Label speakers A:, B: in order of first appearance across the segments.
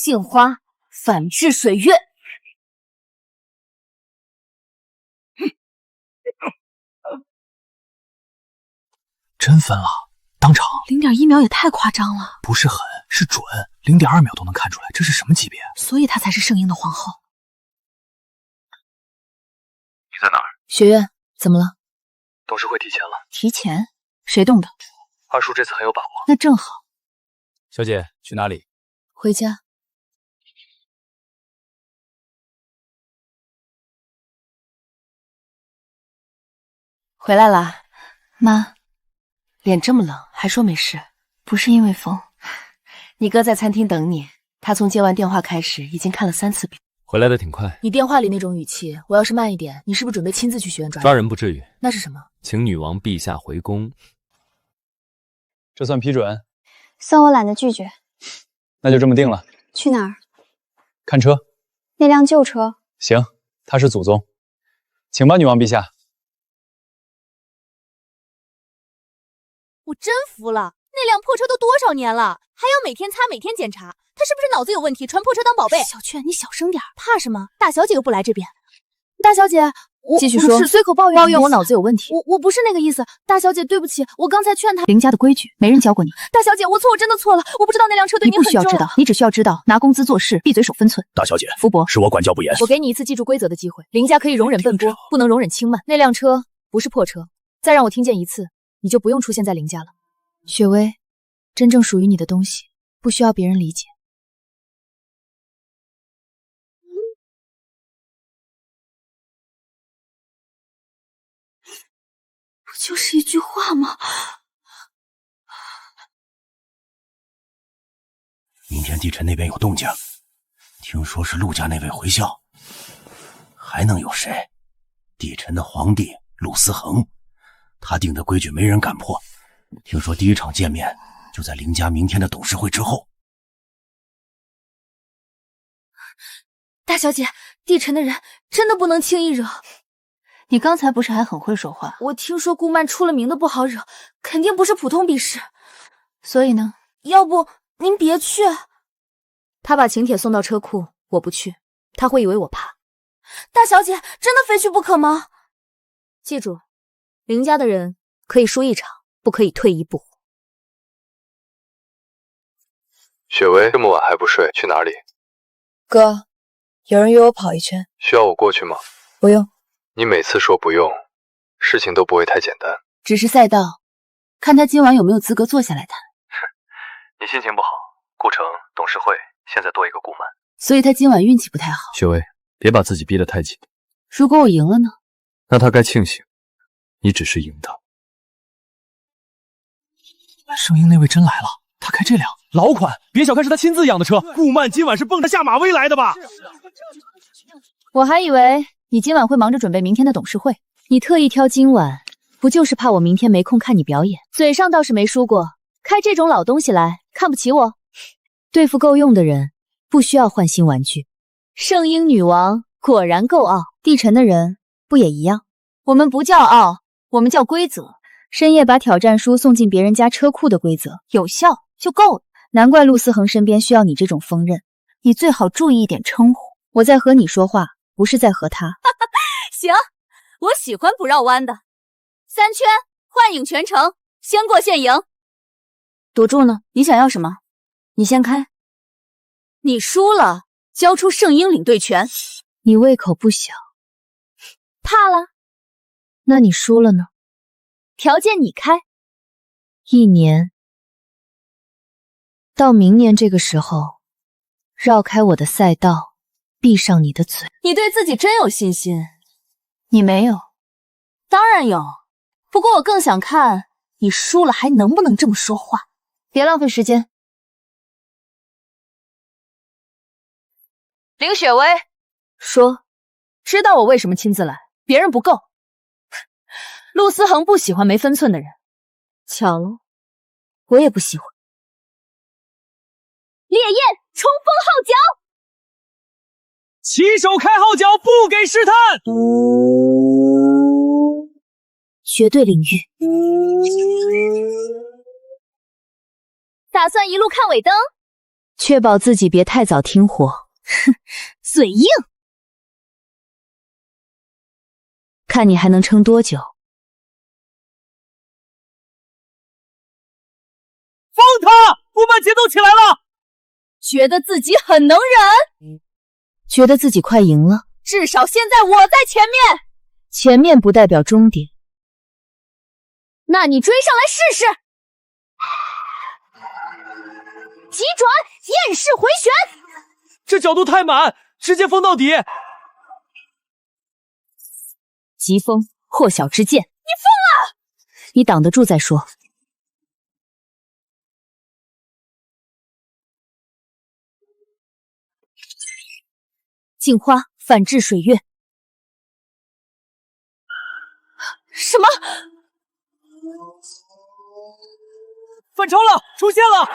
A: 杏花，反制水月。
B: 真分了，当场
C: 0.1秒也太夸张了。
B: 不是狠，是准，0.2秒都能看出来，这是什么级别？
C: 所以她才是圣婴的皇后。
D: 你在哪儿？
A: 学院，怎么了？
D: 董事会提前了。
C: 提前？谁动的？
D: 二叔这次很有把握。
C: 那正好。
B: 小姐去哪里？
A: 回家。回来啦，妈，脸这么冷，还说没事？
C: 不是因为风。
A: 你哥在餐厅等你，他从接完电话开始，已经看了3次表。
D: 回来的挺快。
A: 你电话里那种语气，我要是慢一点，你是不是准备亲自去学院抓人？
D: 抓人不至于。
A: 那是什么？
D: 请女王陛下回宫。
E: 这算批准？
F: 算我懒得拒绝。
E: 那就这么定了。
F: 去哪儿？
E: 看车。
F: 那辆旧车。
E: 行，他是祖宗，请吧，女王陛下。
A: 我真服了，那辆破车都多少年了，还要每天擦、每天检查，他是不是脑子有问题，传破车当宝贝？
C: 小雀，你小声点。
A: 怕什么？大小姐又不来这边。大小姐，我
C: 继续说，
A: 是随口抱怨
C: 我脑子有问题。
A: 我不是那个意思，大小姐对不起，我刚才劝她。
C: 林家的规矩没人教过你。
A: 大小姐，我真的错了，我不知道那辆车对
C: 你
A: 很重。
C: 不需要知道，你只需要知道拿工资做事，闭嘴守分寸。
B: 大小姐，
C: 福伯，
B: 是我管教不严。
A: 我给你一次记住规则的机会，林家可以容忍奔波，不能容忍轻慢。那辆车不是破车，再让我听见一次，你就不用出现在林家了。雪薇，真正属于你的东西，不需要别人理解。
C: 不就是一句话吗？
B: 明天帝臣那边有动静，听说是陆家那位回校，还能有谁？帝臣的皇帝陆思恒，他定的规矩没人敢破。听说第一场见面就在林家明天的董事会之后。
A: 大小姐，帝臣的人真的不能轻易惹。
C: 你刚才不是还很会说话？
A: 我听说顾曼出了名的不好惹，肯定不是普通鄙视。
C: 所以呢？
A: 要不您别去。他把请帖送到车库，我不去，他会以为我怕。大小姐，真的非去不可吗？记住，林家的人可以输一场，不可以退一步。
D: 雪薇，这么晚还不睡，去哪里？
G: 哥，有人约我跑一圈，
D: 需要我过去吗？
G: 不用。
D: 你每次说不用，事情都不会太简单。
C: 只是赛道，看他今晚有没有资格坐下来谈。
D: 你心情不好，顾城董事会现在多一个顾曼，
C: 所以他今晚运气不太好。
D: 雪薇，别把自己逼得太紧。
C: 如果我赢了呢？
D: 那他该庆幸，你只是赢他。
B: 圣婴那位真来了，他开这辆
H: 老款，别小看是他亲自养的车。顾曼今晚是蹦着下马威来的吧？
A: 我还以为你今晚会忙着准备明天的董事会，你特意挑今晚，不就是怕我明天没空看你表演？嘴上倒是没输过，开这种老东西来，看不起我？对付够用的人，不需要换新玩具。圣婴女王果然够傲，帝臣的人不也一样？我们不叫傲，我们叫规则。深夜把挑战书送进别人家车库的规则，有效就够了。难怪陆思恒身边需要你这种锋刃，你最好注意一点称呼。我在和你说话，不是在和他。行，我喜欢不绕弯的。3圈，幻影全程，先过现赢。赌注呢？你想要什么？你先开。你输了，交出圣婴领队权。你胃口不小，怕了？那你输了呢？条件你开，1年，到明年这个时候，绕开我的赛道，闭上你的嘴。你对自己真有信心？你没有？当然有，不过我更想看你输了还能不能这么说话。别浪费时间。林雪薇，说，知道我为什么亲自来，别人不够。陆思恒不喜欢没分寸的人，巧了，我也不喜欢。烈焰冲锋号角，
H: 起手开号角，不给试探。
A: 绝对领域。打算一路看尾灯，确保自己别太早听火。哼，嘴硬，看你还能撑多久。
H: 放他！顾漫节奏起来了，
A: 觉得自己很能忍，觉得自己快赢了。至少现在我在前面，前面不代表终点。那你追上来试试。急转，厌世回旋。
H: 这角度太满，直接封到底。
A: 疾风，破晓之剑。你疯了！你挡得住再说。镜花，反制水月。什么？
H: 反超了，出现了！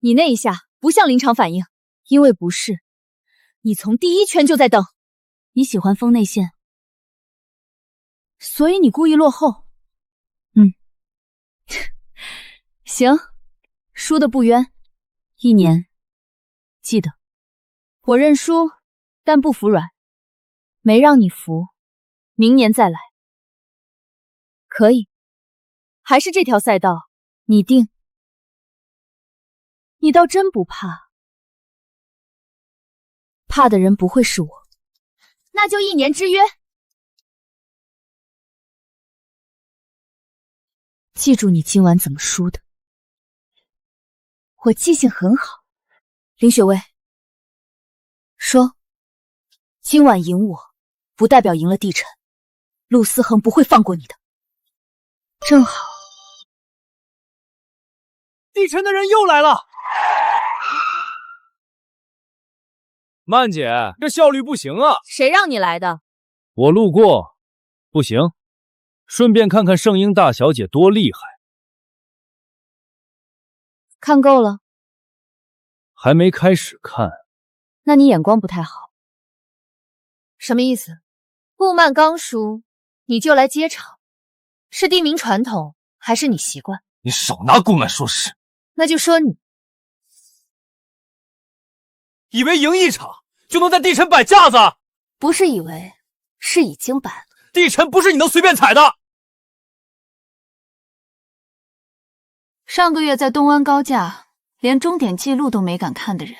A: 你那一下不像临场反应，因为不是，你从第一圈就在等。你喜欢封内线，所以你故意落后。行，输的不冤。1年，记得，我认输，但不服软，没让你服，明年再来。可以，还是这条赛道，你定。你倒真不怕，怕的人不会是我。那就1年之约。记住你今晚怎么输的。我记性很好。林雪薇，说，今晚赢我，不代表赢了帝晨。陆思恒不会放过你的。正好，
H: 帝晨的人又来了。曼姐，这效率不行啊！
A: 谁让你来的？
H: 我路过，不行，顺便看看圣婴大小姐多厉害。
A: 看够了？
H: 还没开始看。
A: 那你眼光不太好。什么意思？顾漫刚输，你就来接场，是地名传统，还是你习惯？
H: 你少拿顾漫说事。
A: 那就说你
H: 以为赢一场就能在帝晨摆架子？
A: 不是以为，是已经摆了。
H: 帝晨不是你能随便踩的。
C: 上个月在东湾高架，连终点记录都没敢看的人，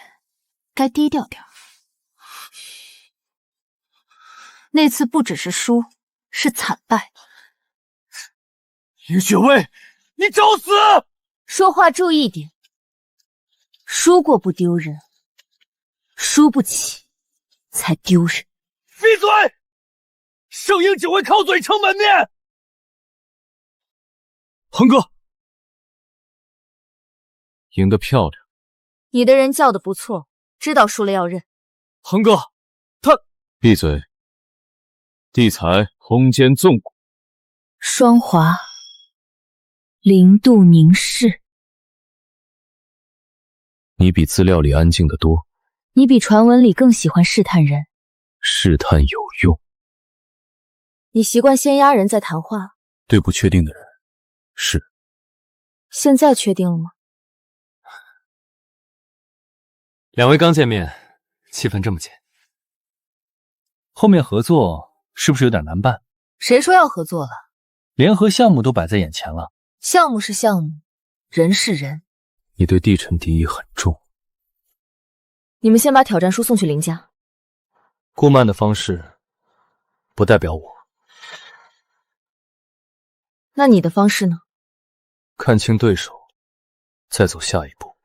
C: 该低调点。那次不只是输，是惨败。
H: 林雪薇，你找死！
A: 说话注意点，输过不丢人，输不起才丢人。
H: 闭嘴！圣婴只会靠嘴撑门面。恒哥，赢得漂亮。
A: 你的人叫得不错，知道输了要认。
H: 恒哥，他闭嘴。地裁空间纵谷，
A: 双华，零度凝视。
H: 你比资料里安静得多。
A: 你比传闻里更喜欢试探人。
H: 试探有用。
A: 你习惯先压人再谈话。
H: 对不确定的人，是。
A: 现在确定了吗？
D: 两位刚见面，气氛这么紧，
E: 后面合作是不是有点难办？
A: 谁说要合作了？
E: 联合项目都摆在眼前了。
A: 项目是项目，人是人。
H: 你对帝晨敌意很重。
A: 你们先把挑战书送去林家。
H: 顾漫的方式不代表我。
A: 那你的方式呢？
H: 看清对手，再走下一步。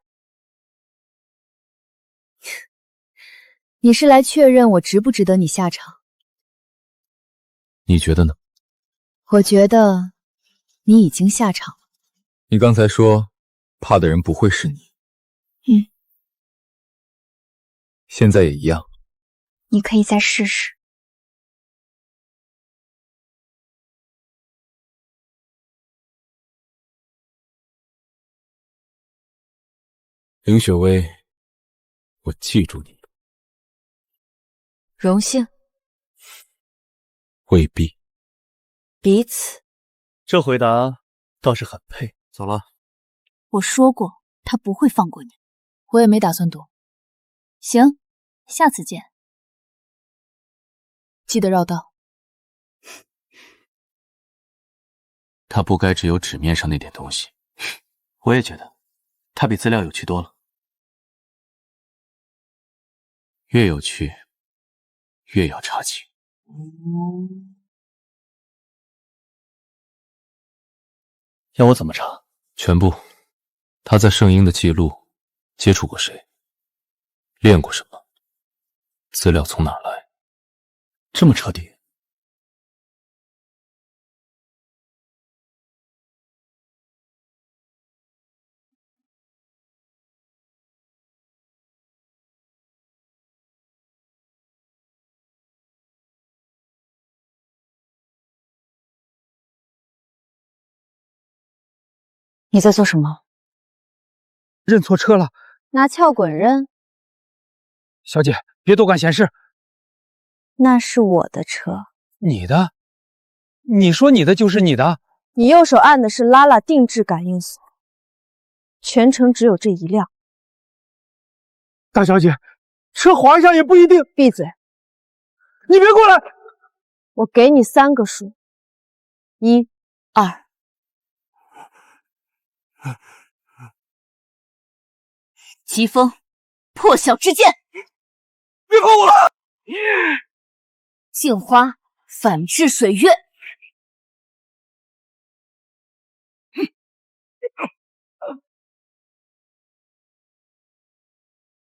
A: 你是来确认我值不值得你下场？
H: 你觉得呢？
A: 我觉得你已经下场了。
I: 你刚才说怕的人不会是你。现在也一样。
F: 你可以再试试。
H: 林雪薇，我记住你。
A: 荣幸。
H: 未必。
A: 彼此。
J: 这回答倒是很配。
H: 走了。
C: 我说过，他不会放过你。
A: 我也没打算躲。
C: 行，下次见。
A: 记得绕道。
H: 他不该只有纸面上那点东西。
D: 我也觉得，他比资料有趣多了。
H: 越有趣，越要查清。
J: 要我怎么查？
I: 全部。他在圣婴的记录，接触过谁，练过什么，资料从哪儿来？
J: 这么彻底？
A: 你在做什么？
K: 认错车了。
A: 拿撬滚扔。
K: 小姐，别多管闲事。
F: 那是我的车。
K: 你的？你说你的就是你的？
F: 你右手按的是拉拉定制感应锁，全程只有这一辆。
K: 大小姐，车划一下也不一定。
F: 闭嘴！
K: 你别过来！
F: 我给你3个数，1、2。
C: 疾风，破晓之剑。
K: 别碰我了！
C: 镜花，反制水月。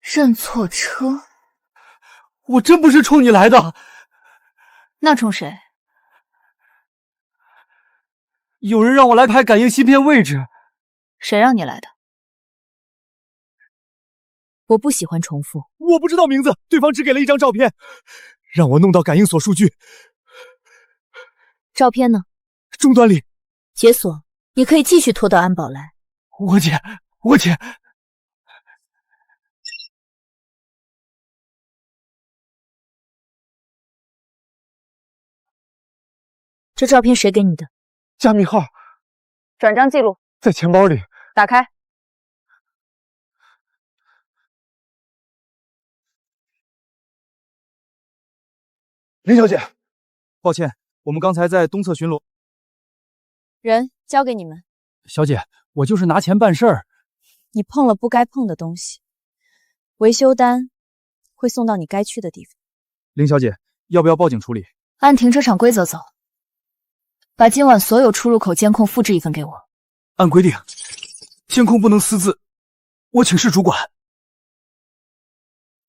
C: 认错车？
K: 我真不是冲你来的。
C: 那冲谁？
K: 有人让我来拍感应芯片位置。
C: 谁让你来的？
A: 我不喜欢重复。
K: 我不知道名字，对方只给了一张照片，让我弄到感应锁数据。
A: 照片呢？
K: 终端里。
A: 解锁，你可以继续拖到安保来。
K: 我姐。
A: 这照片谁给你的？
K: 加密号。
F: 转账记录
K: 在钱包里。
F: 打开。
K: 林小姐，抱歉，我们刚才在东侧巡逻。
F: 人交给你们。
K: 小姐，我就是拿钱办事儿。
F: 你碰了不该碰的东西，维修单会送到你该去的地方。
K: 林小姐，要不要报警处理？
A: 按停车场规则走。把今晚所有出入口监控复制一份给我。
K: 按规定，监控不能私自，我请示主管。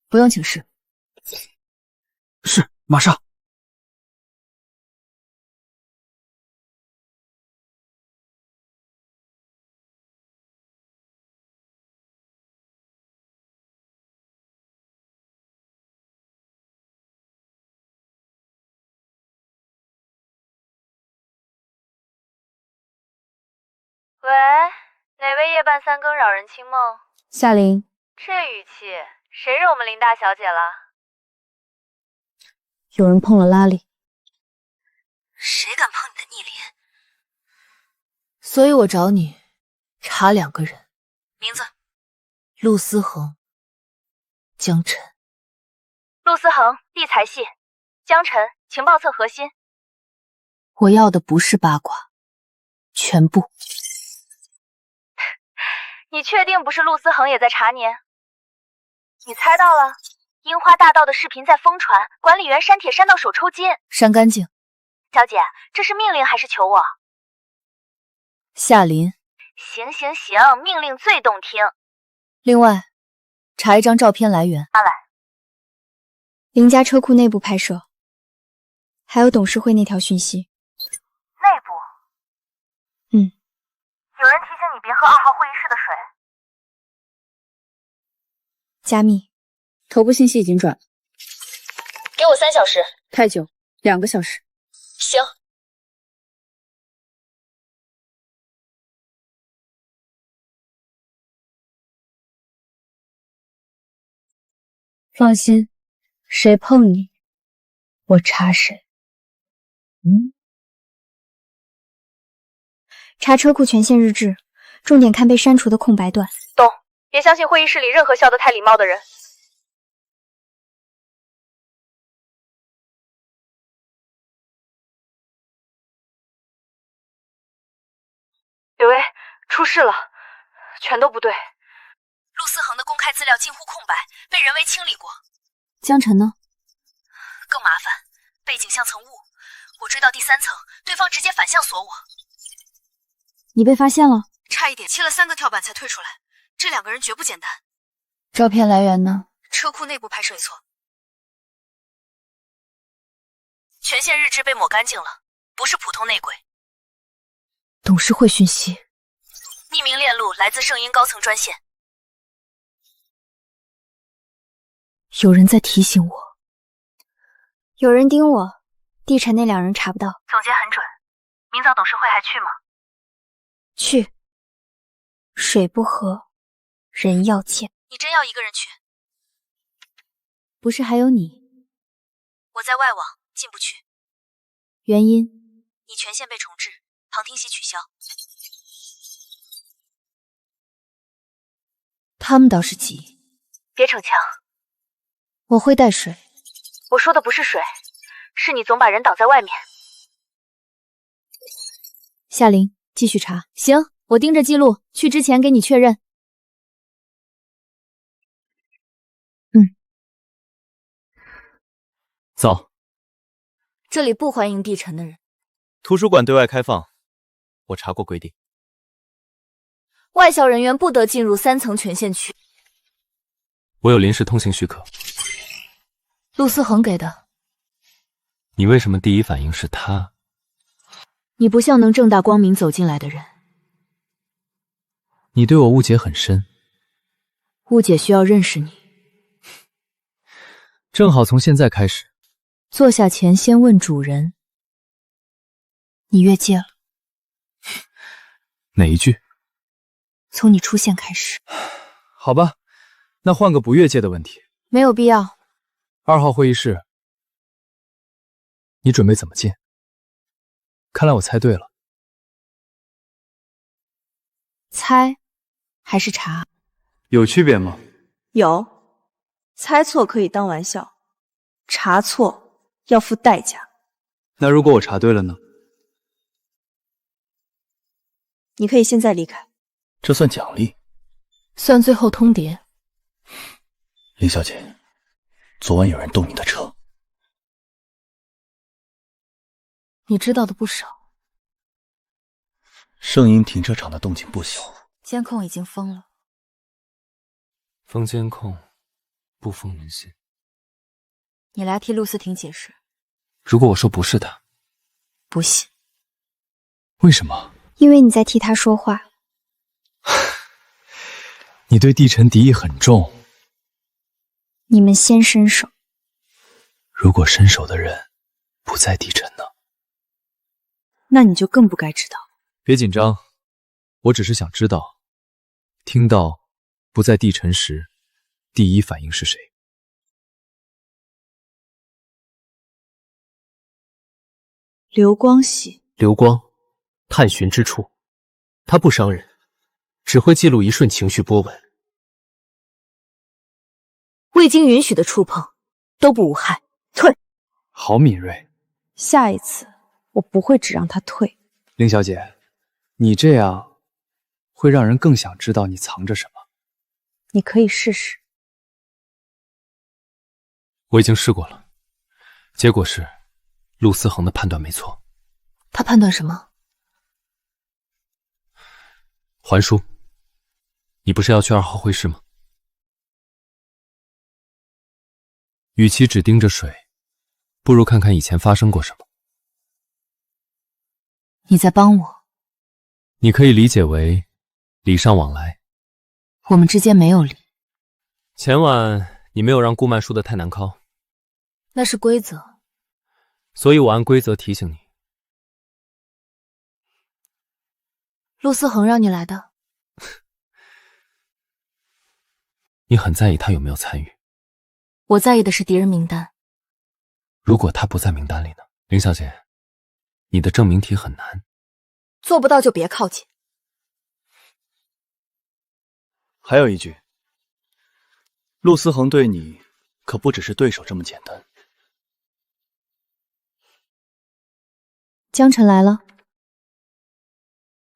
A: 不用请示。
K: 是，马上。
A: 喂，哪位夜半三更扰人清梦？
F: 夏琳，
A: 这语气，谁惹我们林大小姐了？
F: 有人碰了拉力。
A: 谁敢碰你的逆鳞？所以我找你查2个人，名字：陆思恒、江晨。陆思恒，地财系；江晨，情报侧核心。我要的不是八卦，全部。你确定不是陆思恒也在查你？你猜到了，樱花大道的视频在疯传，管理员删帖删到手抽筋，删干净。小姐，这是命令还是求我？夏琳。行，命令最动听。另外，查一张照片来源。拿来。
F: 林家车库内部拍摄，还有董事会那条讯息。
A: 内部。有人提醒你别喝2号会议室的水。
F: 加密。
C: 头部信息已经转了。
A: 给我3小时。
C: 太久，2个小时。
A: 行。
F: 放心，谁碰你，我查谁。查车库权限日志，重点看被删除的空白段。
A: 懂。别相信会议室里任何笑得太礼貌的人。
C: 柳薇，出事了，全都不对。
A: 陆思恒的公开资料近乎空白，被人为清理过。
C: 江晨呢？
A: 更麻烦，背景像层雾。我追到第3层，对方直接反向锁我。
C: 你被发现了？
A: 差一点切了3个跳板才退出来。这2个人绝不简单。
C: 照片来源呢？
A: 车库内部拍摄没错。权限日志被抹干净了，不是普通内鬼。
C: 董事会讯息，
A: 匿名链路来自圣婴高层专线。
C: 有人在提醒我，
F: 有人盯我，地晨那2人查不到。
A: 总结很准，明早董事会还去吗？
F: 去。水不和，人要见。
A: 你真要一个人去？
C: 不是还有你？
A: 我在外网，进不去。
C: 原因？
A: 你权限被重置，旁听席取消。
C: 他们倒是急。
A: 别逞强。
C: 我会带水。
A: 我说的不是水，是你总把人挡在外面。
C: 夏琳，继续查。行，我盯着记录，去之前给你确认。
J: 早。
C: 这里不欢迎地晨的人。
J: 图书馆对外开放，我查过规定。
C: 外校人员不得进入3层权限区。
I: 我有临时通行许可。
C: 陆思恒给的。
I: 你为什么第一反应是他？
C: 你不像能正大光明走进来的人。
E: 你对我误解很深。
C: 误解需要认识你。
E: 正好从现在开始。
C: 坐下前先问主人。你越界了。
E: 哪一句？
C: 从你出现开始。
K: 好吧，那换个不越界的问题。
C: 没有必要。
E: 2号会议室，你准备怎么进？看来我猜对了。
C: 猜还是查？
K: 有区别吗？
L: 有，猜错可以当玩笑，查错要付代价。
K: 那如果我查对了呢？
L: 你可以现在离开。
J: 这算奖励？
C: 算最后通牒。
J: 林小姐，昨晚有人动你的车。
C: 你知道的不少。
J: 圣婴停车场的动静不小。
C: 监控已经封了。
I: 封监控，不封人心。
C: 你来替陆思婷解释。
I: 如果我说不是他，
C: 不信。
E: 为什么？
F: 因为你在替他说话。
E: 你对地晨敌意很重。
F: 你们先伸手。
E: 如果伸手的人不在地晨呢？
L: 那你就更不该知道。
E: 别紧张，我只是想知道，听到不在地晨时，第一反应是谁？
L: 刘光喜。
M: 刘光，探寻之处，他不伤人，只会记录一瞬情绪波纹。
C: 未经允许的触碰都不无害。退。
E: 好敏锐。
L: 下一次我不会只让他退。
K: 林小姐，你这样会让人更想知道你藏着什么。
L: 你可以试试。
I: 我已经试过了，结果是陆思恒的判断没错。
C: 他判断什么？
I: 还书，你不是要去2号会室吗？与其只盯着水，不如看看以前发生过什么。
C: 你在帮我。
I: 你可以理解为礼尚往来。
C: 我们之间没有礼。
I: 前晚你没有让顾曼输得太难堪，
C: 那是规则，
I: 所以我按规则提醒你。
C: 陆思恒让你来的。
I: 你很在意他有没有参与。
C: 我在意的是敌人名单。
I: 如果他不在名单里呢？林小姐，你的证明题很难，
N: 做不到就别靠近。
J: 还有一句，陆思恒对你可不只是对手这么简单。
A: 江晨来了，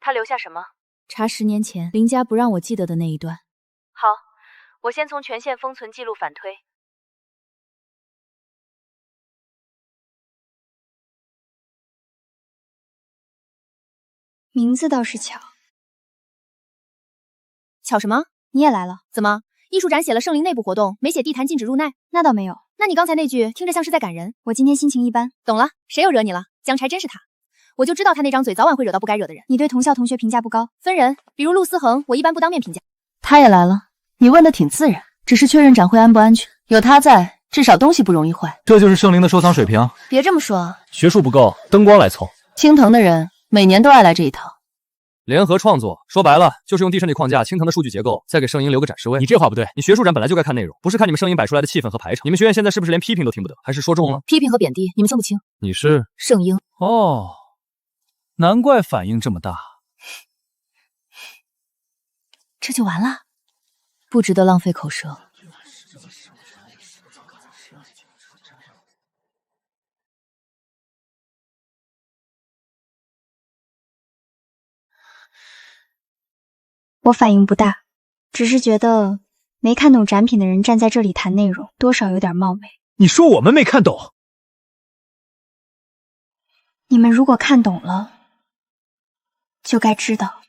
C: 他留下什么？
A: 查10年前林家不让我记得的那一段。
C: 好，我先从全县封存记录反推。
F: 名字倒是巧。
A: 巧什么？你也来了？怎么？艺术展写了圣灵内部活动，没写地坛禁止入内？
F: 那倒没有。
A: 那你刚才那句听着像是在赶人。
F: 我今天心情一般。
A: 懂了，谁又惹你了？江柴真是他，我就知道他那张嘴早晚会惹到不该惹的人。
F: 你对同校同学评价不高，
A: 分人，比如陆思恒，我一般不当面评价。
C: 他也来了，你问的挺自然，只是确认展会安不安全。有他在，至少东西不容易坏。
K: 这就是圣灵的收藏水平。
C: 别这么说，
M: 学术不够，灯光来凑。
C: 青藤的人每年都爱来这一套。
E: 联合创作，说白了就是用地神里框架青藤的数据结构，再给圣婴留个展示位。你这话不对，你学术展本来就该看内容，不是看你们圣婴摆出来的气氛和排场。你们学院现在是不是连批评都听不得？还是说重了？
A: 批评和贬低，你们分不清。
E: 你是
A: 圣婴
J: 哦，难怪反应这么大。
A: 这就完了，不值得浪费口舌。
F: 我反应不大，只是觉得没看懂展品的人站在这里谈内容，多少有点冒昧。
M: 你说我们没看懂？
F: 你们如果看懂了，就该知道，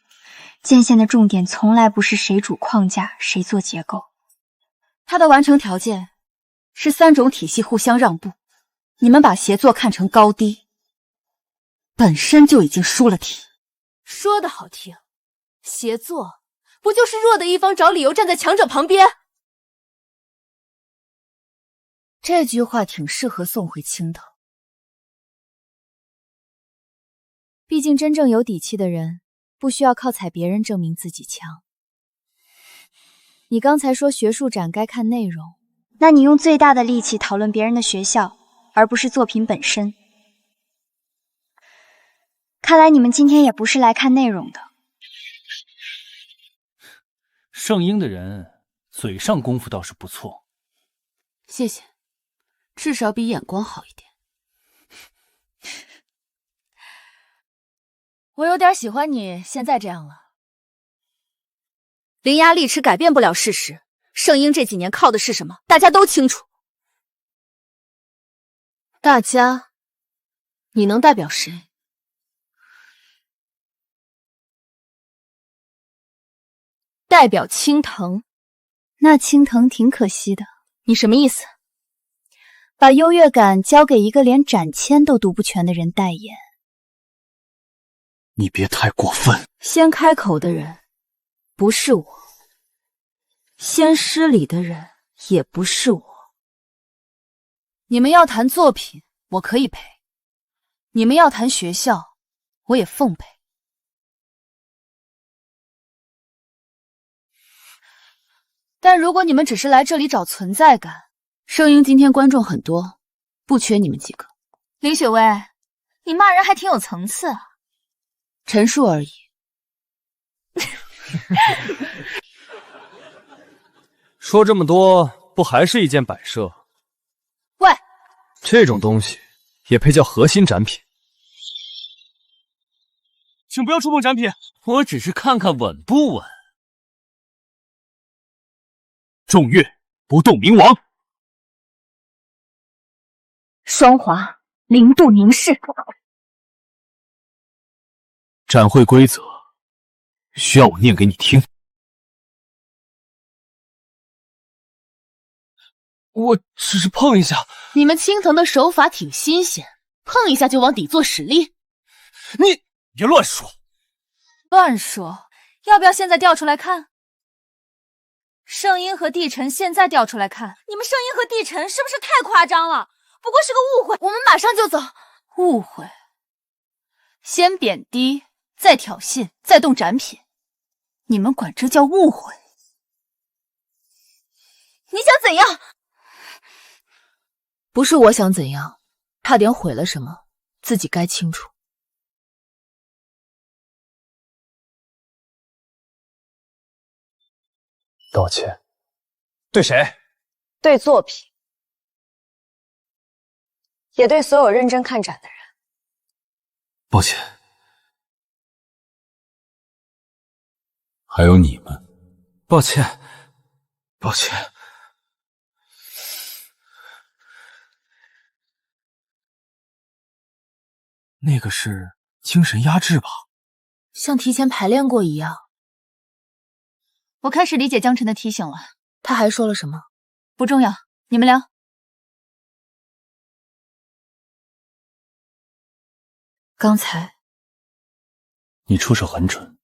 F: 建县的重点从来不是谁主框架，谁做结构。
N: 它的完成条件是3种体系互相让步。你们把协作看成高低，本身就已经输了题。说的好听，协作不就是弱的一方找理由站在强者旁边？这句话挺适合送回青藤。
A: 毕竟真正有底气的人，不需要靠踩别人证明自己强。你刚才说学术展该看内容，
F: 那你用最大的力气讨论别人的学校，而不是作品本身。看来你们今天也不是来看内容的。
J: 圣婴的人嘴上功夫倒是不错，
N: 谢谢，至少比眼光好一点。我有点喜欢你现在这样了。伶牙俐齿改变不了事实，圣婴这几年靠的是什么？大家都清楚。大家，你能代表谁？代表青藤。
A: 那青藤挺可惜的。
N: 你什么意思？
A: 把优越感交给一个连展签都读不全的人代言。
J: 你别太过分。
N: 先开口的人不是我，先失礼的人也不是我。你们要谈作品，我可以陪；你们要谈学校，我也奉陪。但如果你们只是来这里找存在感，圣婴今天观众很多，不缺你们几个。林雪薇，你骂人还挺有层次啊。陈述而已。
E: 说这么多，不还是一件摆设？
N: 喂，
E: 这种东西也配叫核心展品？
H: 请不要触碰展品，我只是看看稳不稳。众月不动明王。
N: 双华零度凝视。
H: 展会规则需要我念给你听？我只是碰一下。
N: 你们青藤的手法挺新鲜，碰一下就往底座使力。
H: 你别乱说。
N: 乱说？要不要现在调出来看？圣婴和地尘现在调出来看。你们圣婴和地尘是不是太夸张了？不过是个误会，我们马上就走。误会？先贬低，再挑衅，再动展品，你们管这叫误会？你想怎样？不是我想怎样，差点毁了什么，自己该清楚。
K: 道歉。
J: 对谁？
G: 对作品，也对所有认真看展的人。
I: 抱歉。还有你们，
K: 抱歉，抱歉。那个是精神压制吧？
C: 像提前排练过一样。我开始理解江晨的提醒了。
A: 他还说了什么？
C: 不重要，你们聊。
A: 刚才
J: 你出手很准。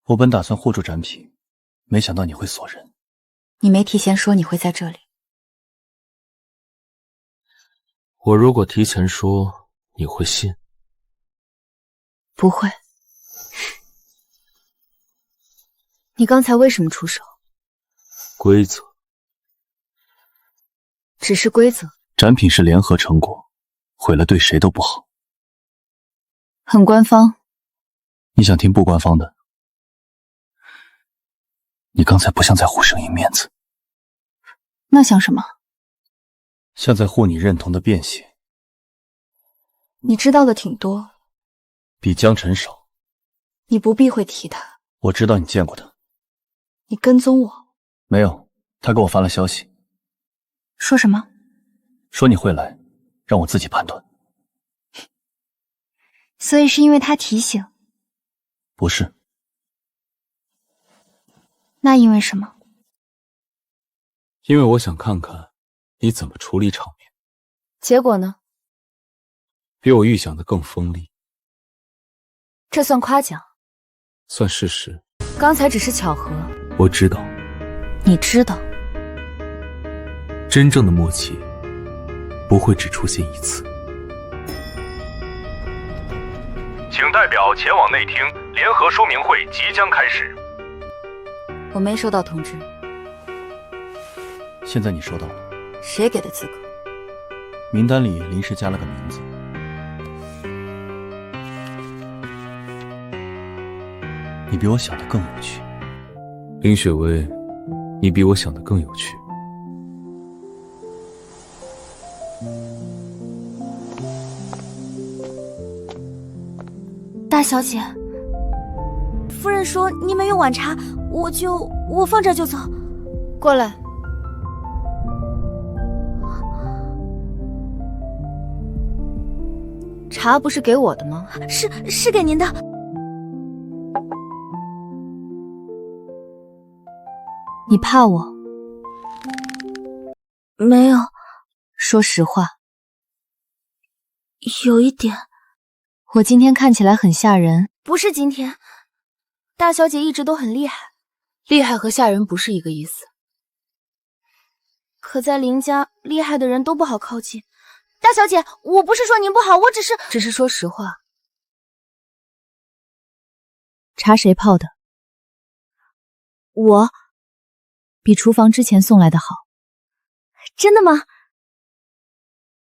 J: 我本打算护住展品，没想到你会锁人。
F: 你没提前说你会在这里。
I: 我如果提前说，你会信？
A: 不会。你刚才为什么出手？
I: 规则。
A: 只是规则。
J: 展品是联合成果，毁了对谁都不好。
C: 很官方。
J: 你想听不官方的？你刚才不像在护圣婴面子，
C: 那像什么？
J: 像在护你认同的变形。
F: 你知道的挺多，
J: 比江晨少。
F: 你不避讳提他。
J: 我知道你见过他。
F: 你跟踪我？
J: 没有，他给我发了消息。
F: 说什么？
J: 说你会来，让我自己判断。
F: 所以是因为他提醒？
J: 不是。
F: 那因为什么？
I: 因为我想看看你怎么处理场面。
A: 结果呢？
I: 比我预想的更锋利。
A: 这算夸奖？
I: 算事实。
A: 刚才只是巧合。
I: 我知道。
A: 你知道。
I: 真正的默契不会只出现一次。
D: 请代表前往内厅，联合说明会即将开始。
A: 我没收到通知。
J: 现在你收到了。
A: 谁给的资格？
J: 名单里临时加了个名字。你比我想的更有趣。
I: 林雪薇，你比我想的更有趣。
N: 大小姐，夫人说你没有晚茶，我放这就走。
A: 过来。茶不是给我的吗？
N: 是给您的。
A: 你怕我？
N: 没有。
A: 说实话。
N: 有一点。
A: 我今天看起来很吓人。
N: 不是今天，大小姐一直都很厉害。
A: 厉害和吓人不是一个意思。
N: 可在林家，厉害的人都不好靠近。大小姐，我不是说您不好，我只
A: 是说实话。茶谁泡的？
N: 我。
A: 比厨房之前送来的好。
N: 真的吗？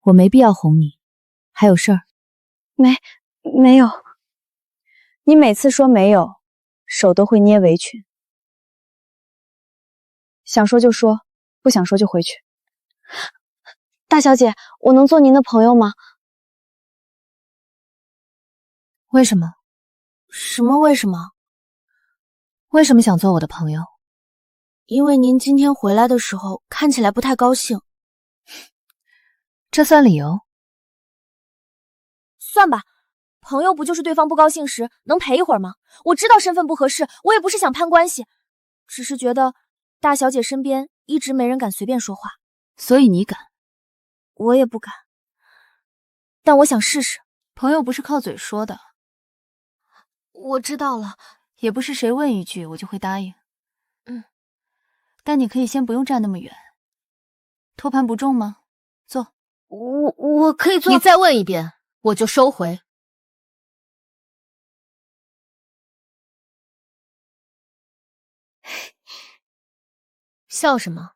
A: 我没必要哄你。还有事儿？
F: 没有。你每次说没有，手都会捏围裙。想说就说，不想说就回去。大小姐，我能做您的朋友吗？
A: 为什么？
N: 什么为什么？
A: 为什么想做我的朋友？
N: 因为您今天回来的时候看起来不太高兴。
A: 这算理由？
N: 算吧，朋友不就是对方不高兴时能陪一会儿吗？我知道身份不合适，我也不是想攀关系，只是觉得大小姐身边一直没人敢随便说话。
A: 所以你敢？
N: 我也不敢，但我想试试。
C: 朋友不是靠嘴说的。
N: 我知道了，
C: 也不是谁问一句我就会答应。但你可以先不用站那么远。托盘不重吗？坐。
N: 我可以坐。
A: 你再问一遍，我就收回。笑什么？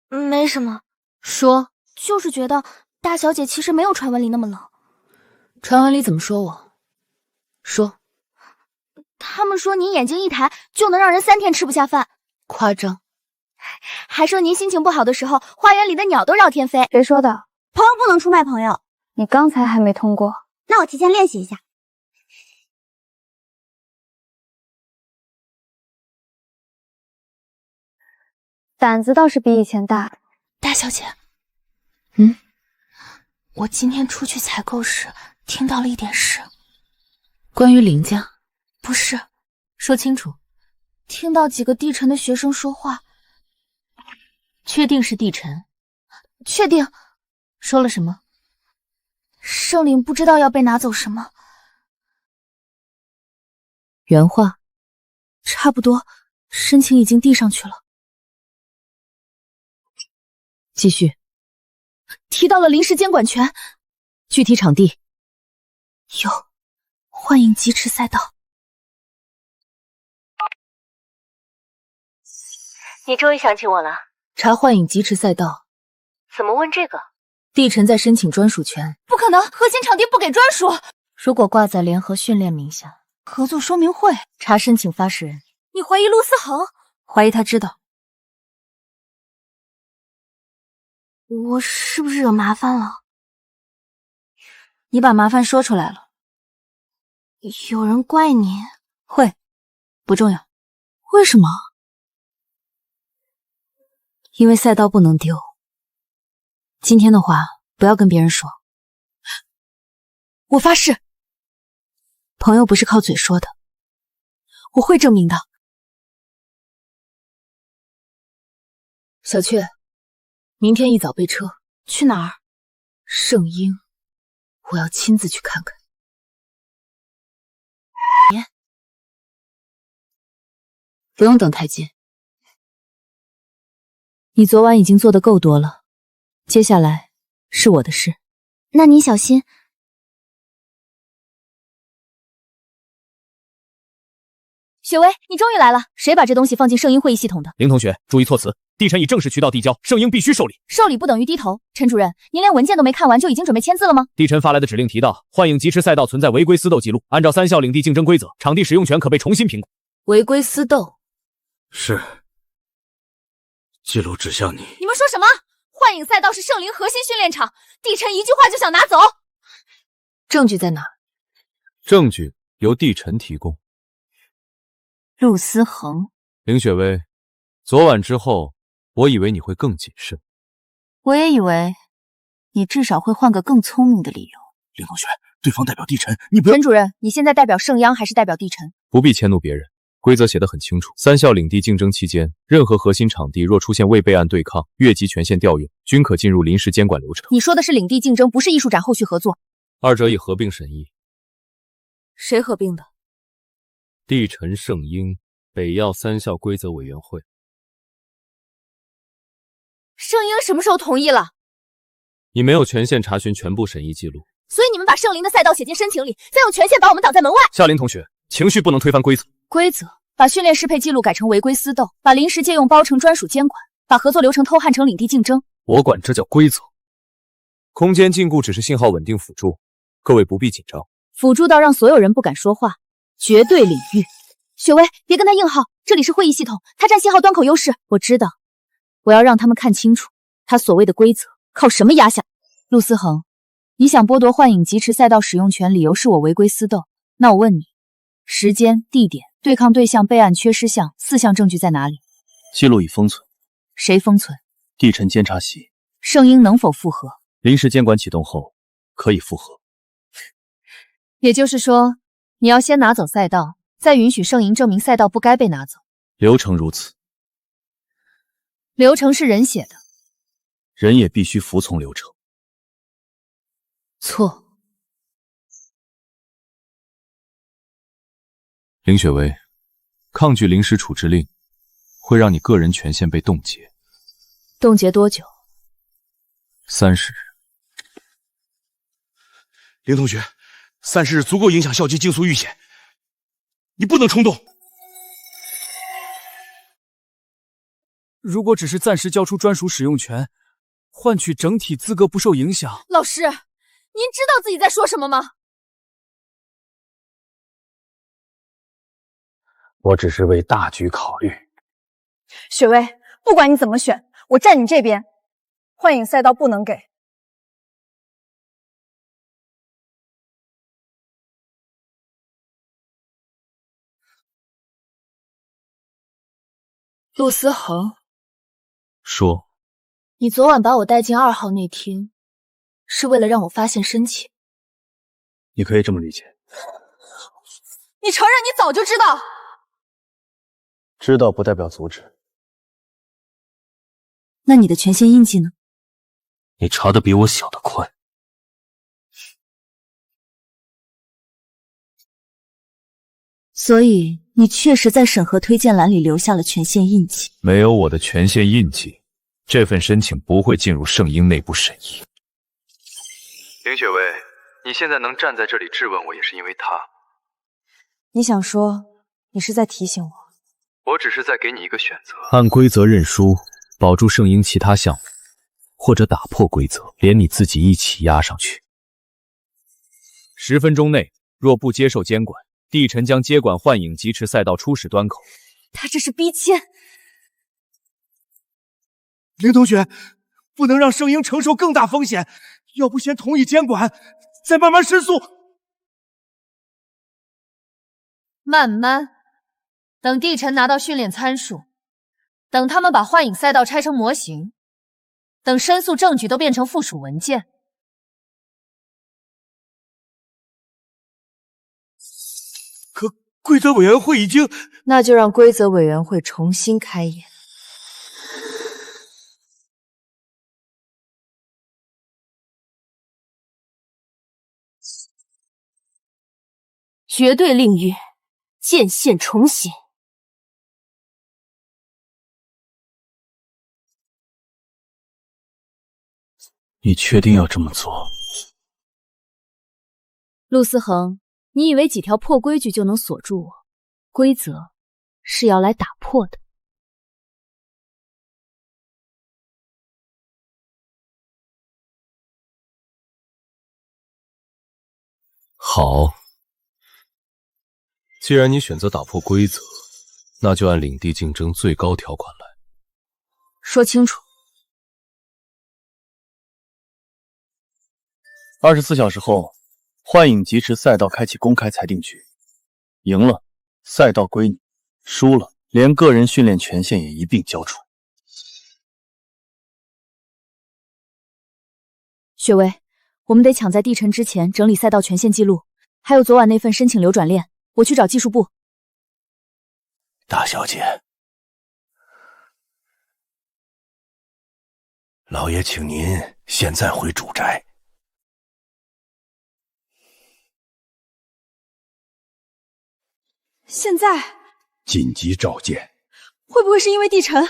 N: 没什么。
A: 说。
N: 就是觉得大小姐其实没有传闻里那么冷。
A: 传闻里怎么说我？说。
N: 他们说您眼睛一抬就能让人3天吃不下饭，
A: 夸张。
N: 还说您心情不好的时候，花园里的鸟都绕天飞。
F: 谁说的？朋友不能出卖朋友。你刚才还没通过，那我提前练习一下。胆子倒是比以前大。
N: 大小姐，我今天出去采购时听到了一点事。
A: 关于林家？
N: 不是，说清楚。听到几个地尘的学生说话。
A: 确定是地尘？
N: 确定。
A: 说了什么？
N: 圣灵不知道要被拿走什么。
A: 原话？
N: 差不多，申请已经递上去了。
A: 继续。
N: 提到了临时监管权，
A: 具体场地
N: 有幻影疾驰赛道。
A: 你终于想起我了。查幻影疾驰赛道。怎么问这个？地尘在申请专属权。
N: 不可能，核心场地不给专属。
A: 如果挂在联合训练名下，
N: 合作说明会。
A: 查申请发誓人。
N: 你怀疑陆思恒？
A: 怀疑他知道。
N: 我是不是惹麻烦了？
A: 你把麻烦说出来了。
N: 有人怪你？
A: 会，不重要。
N: 为什么？
A: 因为赛道不能丢。今天的话不要跟别人说。
N: 我发誓。
A: 朋友不是靠嘴说的。
N: 我会证明的。
A: 小雀，明天一早备车。
N: 去哪儿？
A: 圣婴，我要亲自去看看。不用等太监。你昨晚已经做得够多了，接下来是我的事。
N: 那你小心。
A: 雪薇，你终于来了！谁把这东西放进圣婴会议系统的？
E: 林同学，注意措辞。地尘以正式渠道递交，圣婴必须受理。
A: 受理不等于低头。陈主任，您连文件都没看完就已经准备签字了吗？
E: 地尘发来的指令提到，幻影疾驰赛道存在违规私斗记录，按照3校领地竞争规则，场地使用权可被重新评估。
A: 违规私斗？
B: 是。记录指向你。
N: 你们说什么？幻影赛道是圣灵核心训练场，地尘一句话就想拿走？
A: 证据在哪？
H: 证据由地尘提供。
A: 陆思恒。
H: 林雪薇，昨晚之后，我以为你会更谨慎。
A: 我也以为你至少会换个更聪明的理由。
B: 林同学，对方代表地尘，你不要。
A: 陈主任，你现在代表圣央还是代表地尘？
H: 不必迁怒别人。规则写得很清楚，3校领地竞争期间，任何核心场地若出现未备案对抗、越级权限调用，均可进入临时监管流程。
A: 你说的是领地竞争，不是艺术展后续合作。
H: 二者已合并审议。
A: 谁合并的？
H: 地尘圣婴，北药3校规则委员会。
N: 圣婴什么时候同意了？
H: 你没有权限查询全部审议记录，
N: 所以你们把圣灵的赛道写进申请里，再用权限把我们挡在门外。
E: 夏林同学，情绪不能推翻规则。
A: 规则？把训练适配记录改成违规私斗，把临时借用包成专属监管，把合作流程偷汉成领地竞争。
H: 我管这叫规则。空间禁锢只是信号稳定辅助，各位不必紧张。
A: 辅助到让所有人不敢说话，绝对领域。雪薇，别跟他硬耗，这里是会议系统，他占信号端口优势。我知道，我要让他们看清楚，他所谓的规则靠什么压下。陆思恒，你想剥夺幻影疾驰赛道使用权，理由是我违规私斗。那我问你，时间、地点、对抗对象、备案缺失项4项证据在哪里？
J: 记录已封存。
A: 谁封存？
J: 地尘监察席。
A: 圣婴能否复核？
J: 临时监管启动后可以复核。
A: 也就是说，你要先拿走赛道，再允许圣婴证明赛道不该被拿走。
J: 流程如此。
A: 流程是人写的，
J: 人也必须服从流程。
A: 错。
H: 林雪薇，抗拒临时处置令，会让你个人权限被冻结。
A: 冻结多久
H: ？30日。
B: 林同学，30日足够影响校级竞速预选，你不能冲动。
K: 如果只是暂时交出专属使用权，换取整体资格不受影响。
N: 老师，您知道自己在说什么吗？
J: 我只是为大局考虑。
G: 雪薇，不管你怎么选，我站你这边。幻影赛道不能给。
A: 陆思恒，
H: 说，
A: 你昨晚把我带进2号内厅，是为了让我发现深情。
J: 你可以这么理解。
N: 你承认你早就知道？
J: 知道不代表阻止。
A: 那你的权限印记呢？
I: 你查的比我想的快。
A: 所以你确实在审核推荐栏里留下了权限印记。
H: 没有我的权限印记，这份申请不会进入圣婴内部审议。
D: 林雪薇，你现在能站在这里质问我，也是因为他。
G: 你想说，你是在提醒我？
D: 我只是在给你一个选择。
H: 按规则认输，保住圣婴其他项目，或者打破规则，连你自己一起压上去。10分钟内若不接受监管，帝臣将接管幻影疾驰赛道初始端口。
N: 他这是逼迁。
K: 林同学，不能让圣婴承受更大风险，要不先同意监管，再慢慢申诉。
N: 慢慢，等帝臣拿到训练参数，等他们把幻影赛道拆成模型，等申诉证据都变成附属文件。
K: 可规则委员会已经……
G: 那就让规则委员会重新开演。
N: 绝对令域，剑线重写。
J: 你确定要这么做？
A: 陆思恒，你以为几条破规矩就能锁住我？规则是要来打破的。
I: 好，既然你选择打破规则，那就按领地竞争最高条款来。
A: 说清楚。
J: 24小时后，幻影疾驰赛道开启公开裁定局，赢了赛道归你，输了连个人训练权限也一并交出。
A: 雪薇，我们得抢在帝臣之前整理赛道权限记录，还有昨晚那份申请流转链，我去找技术部。
B: 大小姐，老爷请您现在回主宅。
N: 现在
B: 紧急召见，
N: 会不会是因为帝臣？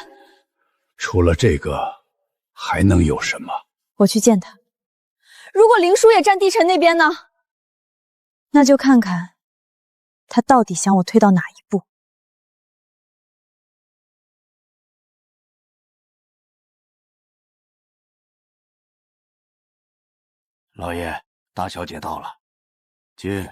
B: 除了这个，还能有什么？
G: 我去见他。
N: 如果林叔也站帝臣那边呢？
G: 那就看看他到底想我推到哪一步。
B: 老爷，大小姐到了，进。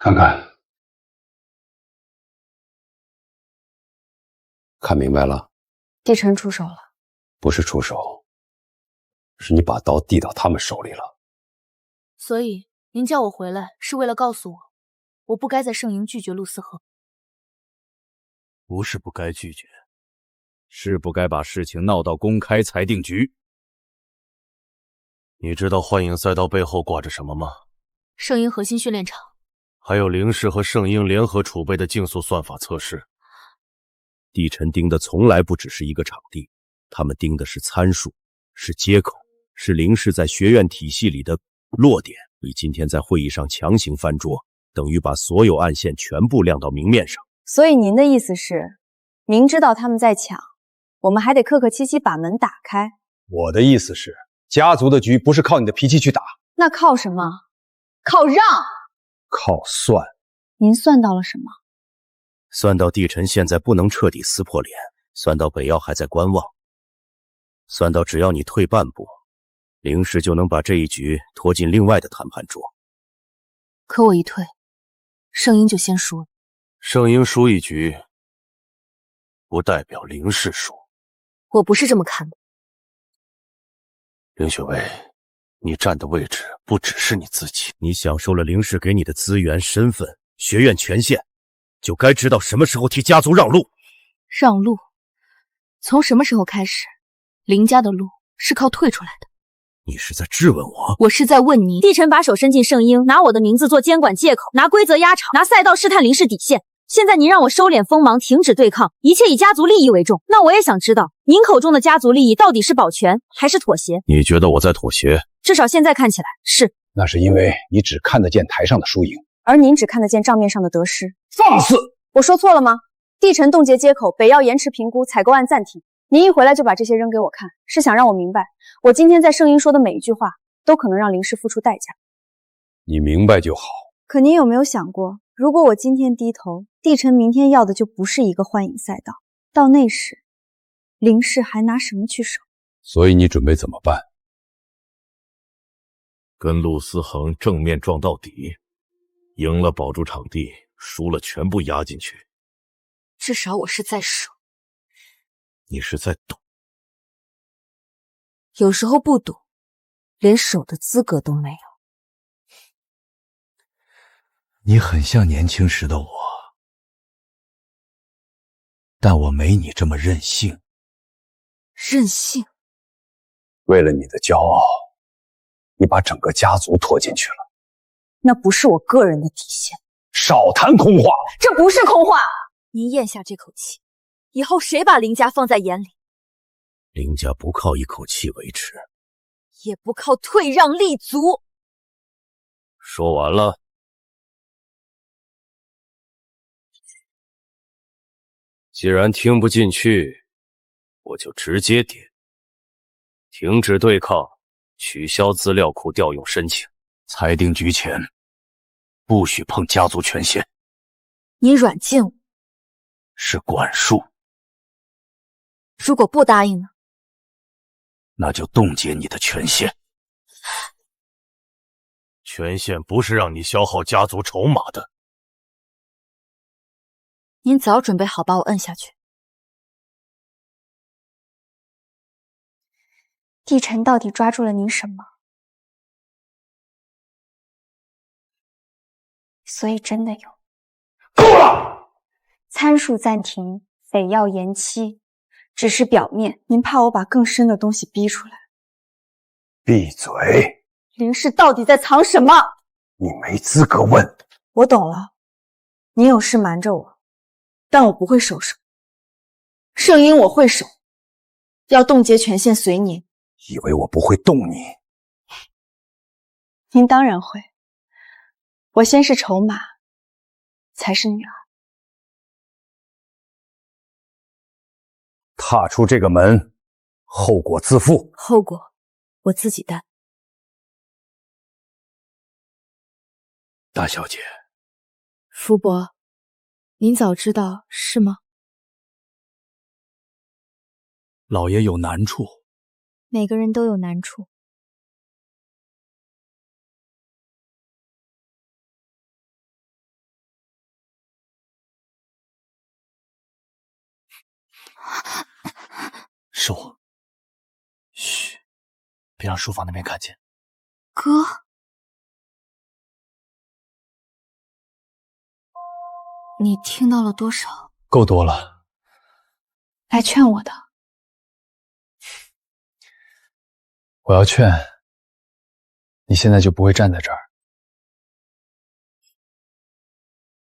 B: 看看，
O: 看明白了？
G: 帝臣出手了，
O: 不是出手，是你把刀递到他们手里了。
A: 所以您叫我回来，是为了告诉我，我不该在圣营拒绝陆思恒。
B: 不是不该拒绝，
H: 是不该把事情闹到公开裁定局。
I: 你知道幻影赛道背后挂着什么吗？
A: 圣营核心训练场。
I: 还有灵氏和圣婴联合储备的竞速算法测试。
B: 帝臣盯的从来不只是一个场地，他们盯的是参数，是接口，是灵氏在学院体系里的落点。你今天在会议上强行翻桌，等于把所有暗线全部亮到明面上。
G: 所以您的意思是，明知道他们在抢，我们还得客客气气把门打开？
O: 我的意思是，家族的局不是靠你的脾气去打，
G: 那靠什么？靠让。
O: 靠算。
G: 您算到了什么？
B: 算到帝臣现在不能彻底撕破脸，算到北药还在观望，算到只要你退半步，凌氏就能把这一局拖进另外的谈判桌。
A: 可我一退，圣婴就先输了。
B: 圣婴输一局，不代表凌氏输。
A: 我不是这么看的。
B: 凌雪薇，你站的位置不只是你自己，你享受了凌氏给你的资源、身份、学院权限，就该知道什么时候替家族让路。
A: 让路？从什么时候开始，凌家的路是靠退出来的？
B: 你是在质问我？
A: 我是在问你。
N: 帝臣把手伸进圣婴，拿我的名字做监管借口，拿规则压场，拿赛道试探凌氏底线。现在您让我收敛锋芒，停止对抗，一切以家族利益为重。那我也想知道，您口中的家族利益到底是保全还是妥协？
B: 你觉得我在妥协？
N: 至少现在看起来是。
O: 那是因为你只看得见台上的输赢，
G: 而您只看得见账面上的得失。
O: 放肆！
G: 我说错了吗？帝臣冻结接口，北药延迟评估，采购案暂停。您一回来就把这些扔给我看，是想让我明白，我今天在圣婴说的每一句话，都可能让凌氏付出代价。
O: 你明白就好。
G: 可您有没有想过，如果我今天低头，帝臣明天要的就不是一个幻影赛道，到那时，凌氏还拿什么去守？
O: 所以你准备怎么办？
P: 跟陆思恒正面撞到底，赢了保住场地，输了全部压进去。
A: 至少我是在守。
P: 你是在赌。
A: 有时候不赌，连守的资格都没有。
B: 你很像年轻时的我，但我没你这么任性。
A: 任性？
O: 为了你的骄傲，你把整个家族拖进去了。
A: 那不是我个人的底线。
O: 少谈空话！
A: 这不是空话。您咽下这口气，以后谁把凌家放在眼里？
B: 凌家不靠一口气维持，
A: 也不靠退让立足。
B: 说完了。既然听不进去，我就直接点：停止对抗，取消资料库调用申请，裁定局前不许碰家族权限。
A: 你软禁我？
B: 是管束。
A: 如果不答应呢？
B: 那就冻结你的权限。权限不是让你消耗家族筹码的。
A: 您早准备好把我摁下去。
F: 帝臣到底抓住了您什么？所以真的有。
O: 够了！
F: 参数暂停，匪要延期，只是表面。您怕我把更深的东西逼出来？
O: 闭嘴！
F: 凌氏到底在藏什么？
O: 你没资格问。
L: 我懂了，你有事瞒着我，但我不会收手。圣婴我会守，要冻结权限随您。
O: 以为我不会动你？
F: 您当然会。我先是筹码，才是女儿。
O: 踏出这个门，后果自负。
A: 后果我自己担。
B: 大小姐，
N: 福伯，您早知道是吗？
K: 老爷有难处。
F: 每个人都有难处。
K: 是我。嘘，别让书房那边看见。
N: 哥，你听到了多少？
K: 够多了。
F: 来劝我的。
K: 我要劝你，现在就不会站在这儿。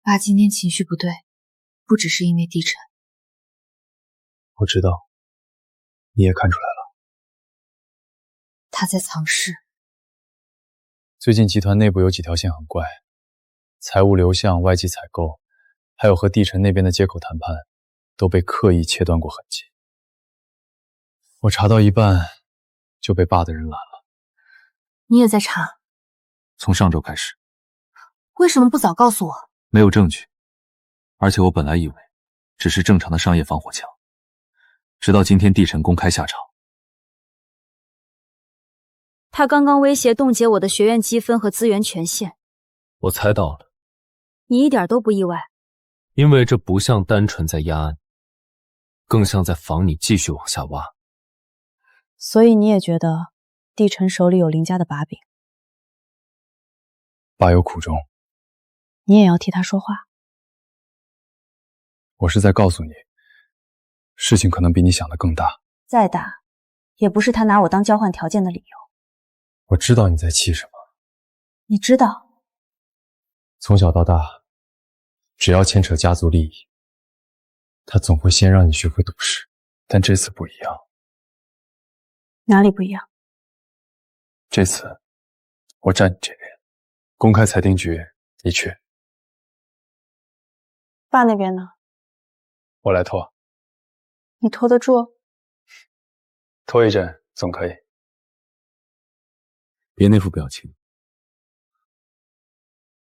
A: 爸今天情绪不对，不只是因为帝臣。
K: 我知道，你也看出来了。
A: 他在藏事。
K: 最近集团内部有几条线很怪，财务流向、外籍采购，还有和帝臣那边的接口谈判，都被刻意切断过痕迹。我查到一半，就被爸的人拦了。
A: 你也在查？
E: 从上周开始。
C: 为什么不早告诉我？
K: 没有证据，而且我本来以为只是正常的商业防火墙，直到今天帝臣公开下场。
A: 他刚刚威胁冻结我的学院积分和资源权限，
I: 我猜到了，
A: 你一点都不意外。
I: 因为这不像单纯在压你，更像在防你继续往下挖。
G: 所以你也觉得帝臣手里有林家的把柄？
K: 爸有苦衷，
G: 你也要替他说话。
K: 我是在告诉你，事情可能比你想的更大。
G: 再大，也不是他拿我当交换条件的理由。
K: 我知道你在气什么。
G: 你知道，
K: 从小到大，只要牵扯家族利益，他总会先让你学会赌石。但这次不一样。
G: 哪里不一样？
K: 这次，我站你这边。公开裁定局，你去。
G: 爸那边呢？
K: 我来拖。
G: 你拖得住？
K: 拖一阵总可以。
I: 别那副表情，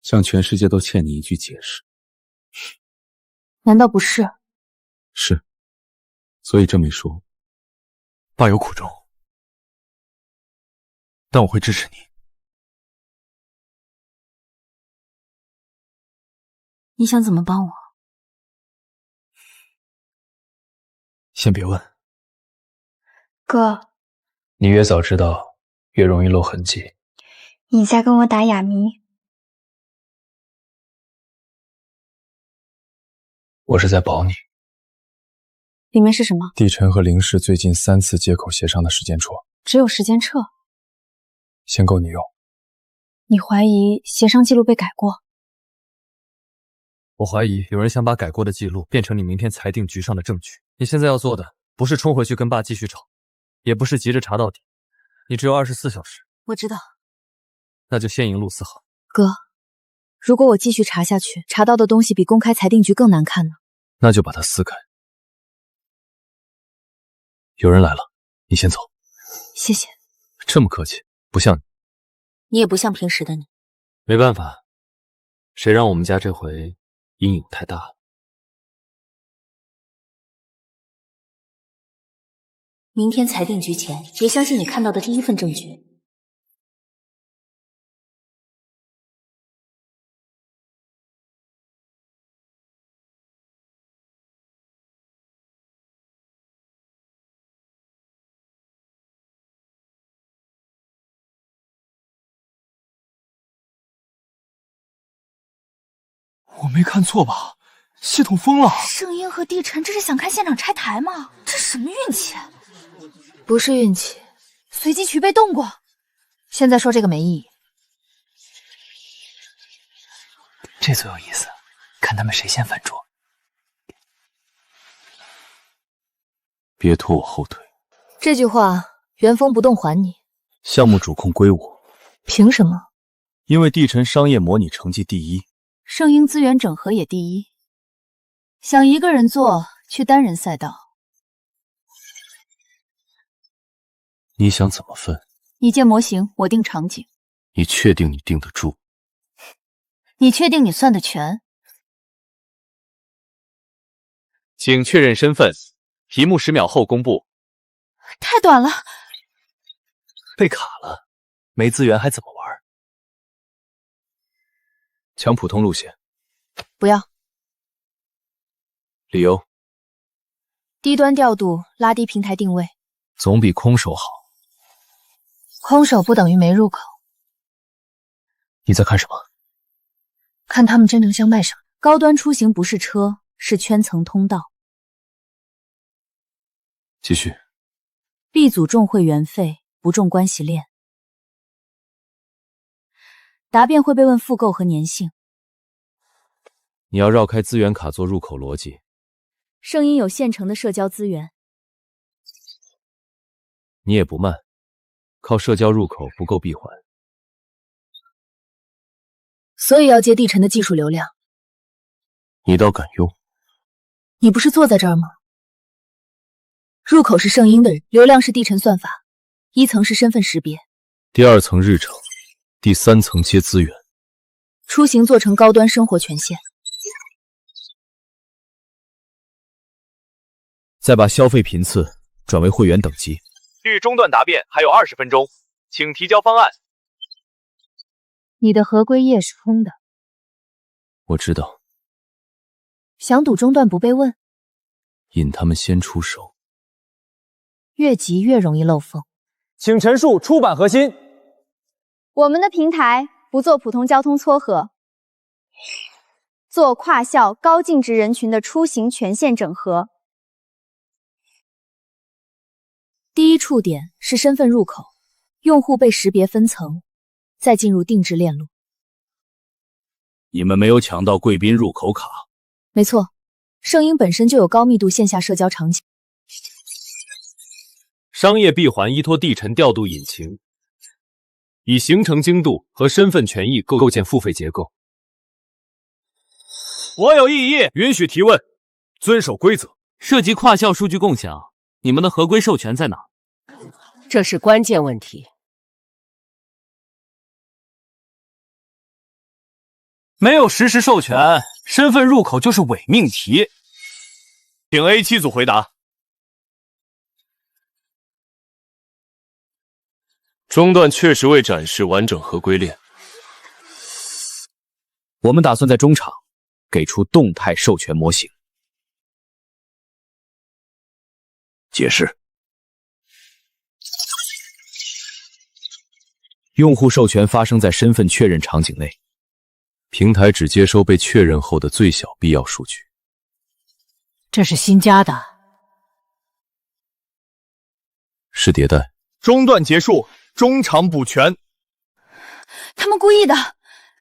I: 像全世界都欠你一句解释。
C: 难道不是？
I: 是，所以这么一说，
K: 爸有苦衷，但我会支持你。
C: 你想怎么帮我？
K: 先别问。
F: 哥，
K: 你越早知道，越容易露痕迹。
F: 你在跟我打哑谜？
K: 我是在保你。
G: 里面是什么？
K: 帝臣和林氏最近3次接口协商的时间戳，
G: 只有时间册，
K: 先够你用。
G: 你怀疑协商记录被改过？
E: 我怀疑有人想把改过的记录变成你明天裁定局上的证据。你现在要做的不是冲回去跟爸继续吵，也不是急着查到底，你只有24小时。
C: 我知道。
E: 那就先赢陆思恒。
A: 哥，如果我继续查下去，查到的东西比公开裁定局更难看呢？
K: 那就把它撕开。有人来了，你先走。
A: 谢谢。
K: 这么客气，不像你。
C: 你也不像平时的你。
I: 没办法，谁让我们家这回阴影太大了。
C: 明天裁定局前，别相信你看到的第一份证据。
K: 我没看错吧？系统疯了！
N: 圣婴和帝臣这是想看现场拆台吗？这什么运气？
A: 不是运气，
N: 随机渠被动过。
A: 现在说这个没意义。
Q: 这最有意思，看他们谁先反桌。
I: 别拖我后腿。
A: 这句话原封不动还你。
J: 项目主控归我。
A: 凭什么？
J: 因为帝臣商业模拟成绩第一。
C: 圣婴资源整合也第一，想一个人做去单人赛道。
I: 你想怎么分？
C: 你建模型，我定场景。
I: 你确定你定得住？
C: 你确定你算得全？
H: 请确认身份，题目10秒后公布。
C: 太短了。
K: 被卡了，没资源还怎么玩？抢普通路线。
A: 不要。
K: 理由？
A: 低端调度，拉低平台定位。
K: 总比空手好。
A: 空手不等于没入口。
K: 你在看什么？
A: 看他们真诚相卖上。高端出行不是车，是圈层通道。
K: 继续。
A: B 组重会员费，不重关系链。答辩会被问复购和粘性。
I: 你要绕开资源卡做入口逻辑。
A: 圣婴有现成的社交资源。
I: 你也不慢，靠社交入口不够闭环。
A: 所以要接帝臣的技术流量。
I: 你倒敢用。
A: 你不是坐在这儿吗？入口是圣婴的人，流量是帝臣算法。1层是身份识别，
I: 第2层日程，第3层接资源。
A: 出行做成高端生活权限。
H: 再把消费频次转为会员等级。
R: 距中断答辩还有20分钟，请提交方案。
A: 你的合规页是空的。
H: 我知道，
A: 想赌中断不被问，
H: 引他们先出手。
A: 越急越容易漏缝。
S: 请陈述出版核心。
G: 我们的平台不做普通交通撮合，做跨校高净值人群的出行权限整合。
A: 第一触点是身份入口，用户被识别分层，再进入定制链路。
H: 你们没有抢到贵宾入口卡。
A: 没错，圣婴本身就有高密度线下社交场景。
E: 商业闭环依托地尘调度引擎，以行程精度和身份权益构建付费结构。
R: 我有异议，允许提问，遵守规则。
T: 涉及跨校数据共享，你们的合规授权在哪？
U: 这是关键问题。
R: 没有实时授权，身份入口就是伪命题。请 A7 组回答。
V: 中断确实未展示完整合规链。
H: 我们打算在中场给出动态授权模型。解释。用户授权发生在身份确认场景内，
I: 平台只接收被确认后的最小必要数据。
U: 这是新加的。
I: 是迭代。
R: 中断结束，中场补全。
N: 他们故意的，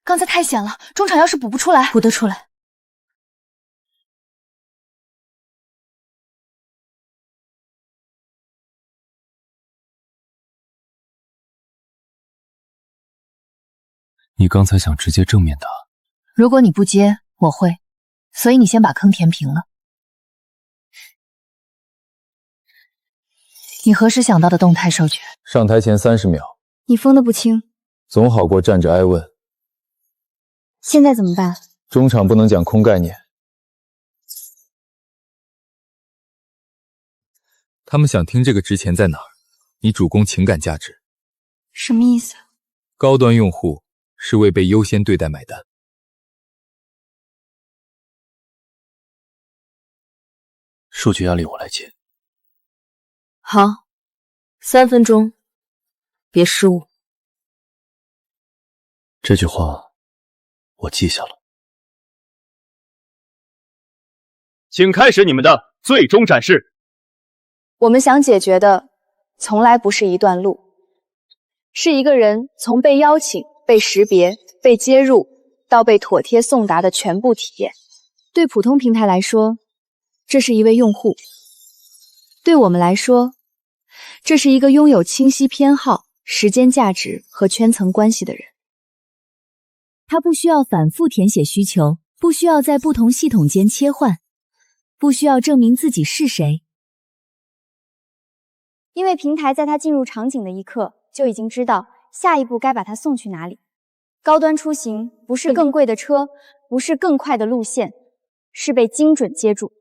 N: 刚才太险了，中场要是补不出来，
A: 补得出来。
K: 你刚才想直接正面打，
A: 如果你不接，我会，所以你先把坑填平了。你何时想到的动态授权？
K: 上台前30秒。
G: 你疯得不轻，
K: 总好过站着挨问。
G: 现在怎么办？
K: 中场不能讲空概念。
H: 他们想听这个值钱在哪儿？你主攻情感价值。
G: 什么意思？
H: 高端用户是为被优先对待买单。
J: 数据压力我来接。
A: 好，3分钟，别失误。
J: 这句话我记下了。
R: 请开始你们的最终展示。
G: 我们想解决的从来不是一段路，是一个人从被邀请、被识别、被接入到被妥帖送达的全部体验。对普通平台来说，这是一位用户；对我们来说，这是一个拥有清晰偏好、时间价值和圈层关系的人。
A: 他不需要反复填写需求，不需要在不同系统间切换，不需要证明自己是谁。
G: 因为平台在他进入场景的一刻就已经知道下一步该把他送去哪里。高端出行不是更贵的车，不是更快的路线，是被精准接住。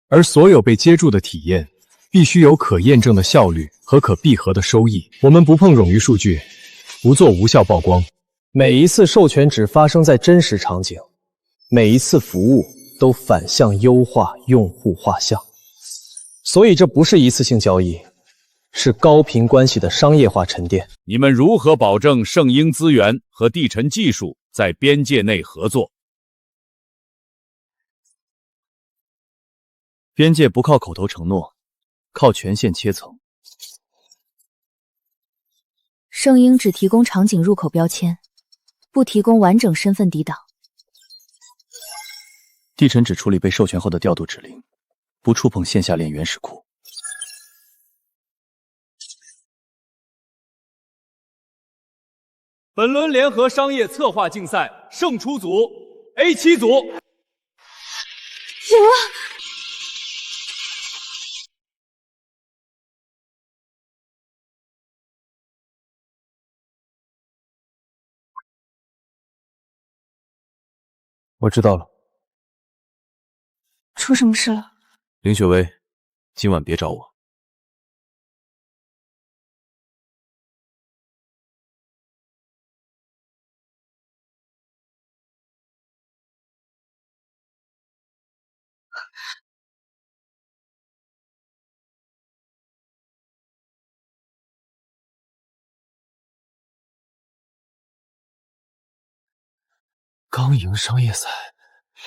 W: 而所有被接住的体验必须有可验证的效率和可闭合的收益。我们不碰冗余数据，不做无效曝光。
M: 每一次授权只发生在真实场景，每一次服务都反向优化用户画像。所以这不是一次性交易，是高频关系的商业化沉淀。
H: 你们如何保证圣婴资源和地尘技术在边界内合作？
J: 边界不靠口头承诺，靠权限切层。
A: 圣婴只提供场景入口标签，不提供完整身份抵挡。
J: 地尘只处理被授权后的调度指令，不触碰线下链原始库。
R: 本轮联合商业策划竞赛胜出组 A7 组
N: 赢了。
J: 我知道了。
F: 出什么事了？
H: 林雪薇，今晚别找我。
Q: 刚赢商业赛，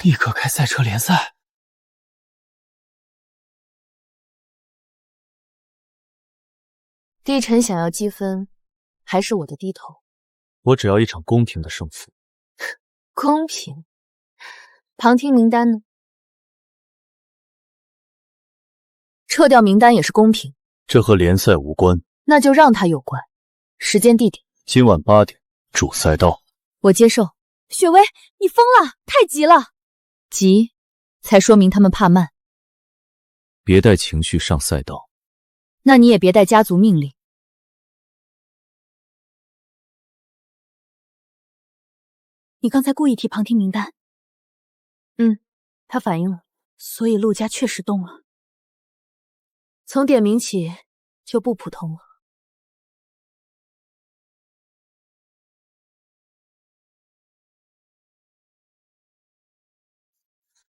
Q: 立刻开赛车联赛。
A: 帝臣想要积分，还是我的低头？
H: 我只要一场公平的胜负。
A: 公平？旁听名单呢？撤掉名单也是公平。
J: 这和联赛无关。
A: 那就让他有关。时间地点？
J: 今晚8点，主赛道。
A: 我接受。雪薇，你疯了，太急了。急，才说明他们怕慢。
H: 别带情绪上赛道。
A: 那你也别带家族命令。
N: 你刚才故意提旁听名单。
A: 他反应了，
N: 所以陆家确实动了。
A: 从点名起就不普通了。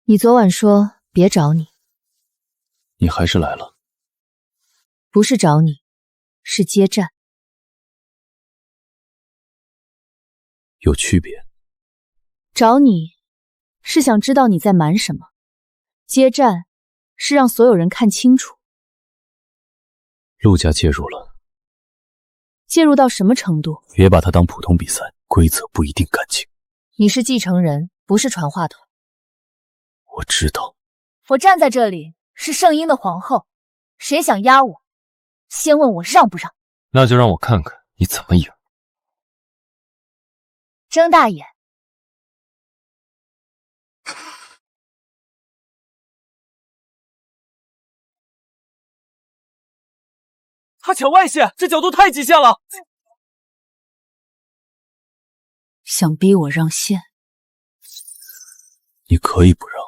A: 你昨晚说别找你，
J: 你还是来了。
A: 不是找你，是接战。
H: 有区别。
A: 找你是想知道你在瞒什么，接战是让所有人看清楚。
H: 陆家介入了。
A: 介入到什么程度？
H: 别把它当普通比赛，规则不一定干净。
A: 你是继承人，不是传话筒。
H: 我知道。
N: 我站在这里是圣婴的皇后，谁想压我，先问我让不让。
I: 那就让我看看你怎么赢。
N: 睁大眼。
S: 他抢外线，这角度太极限了。
C: 想逼我让线？
H: 你可以不让。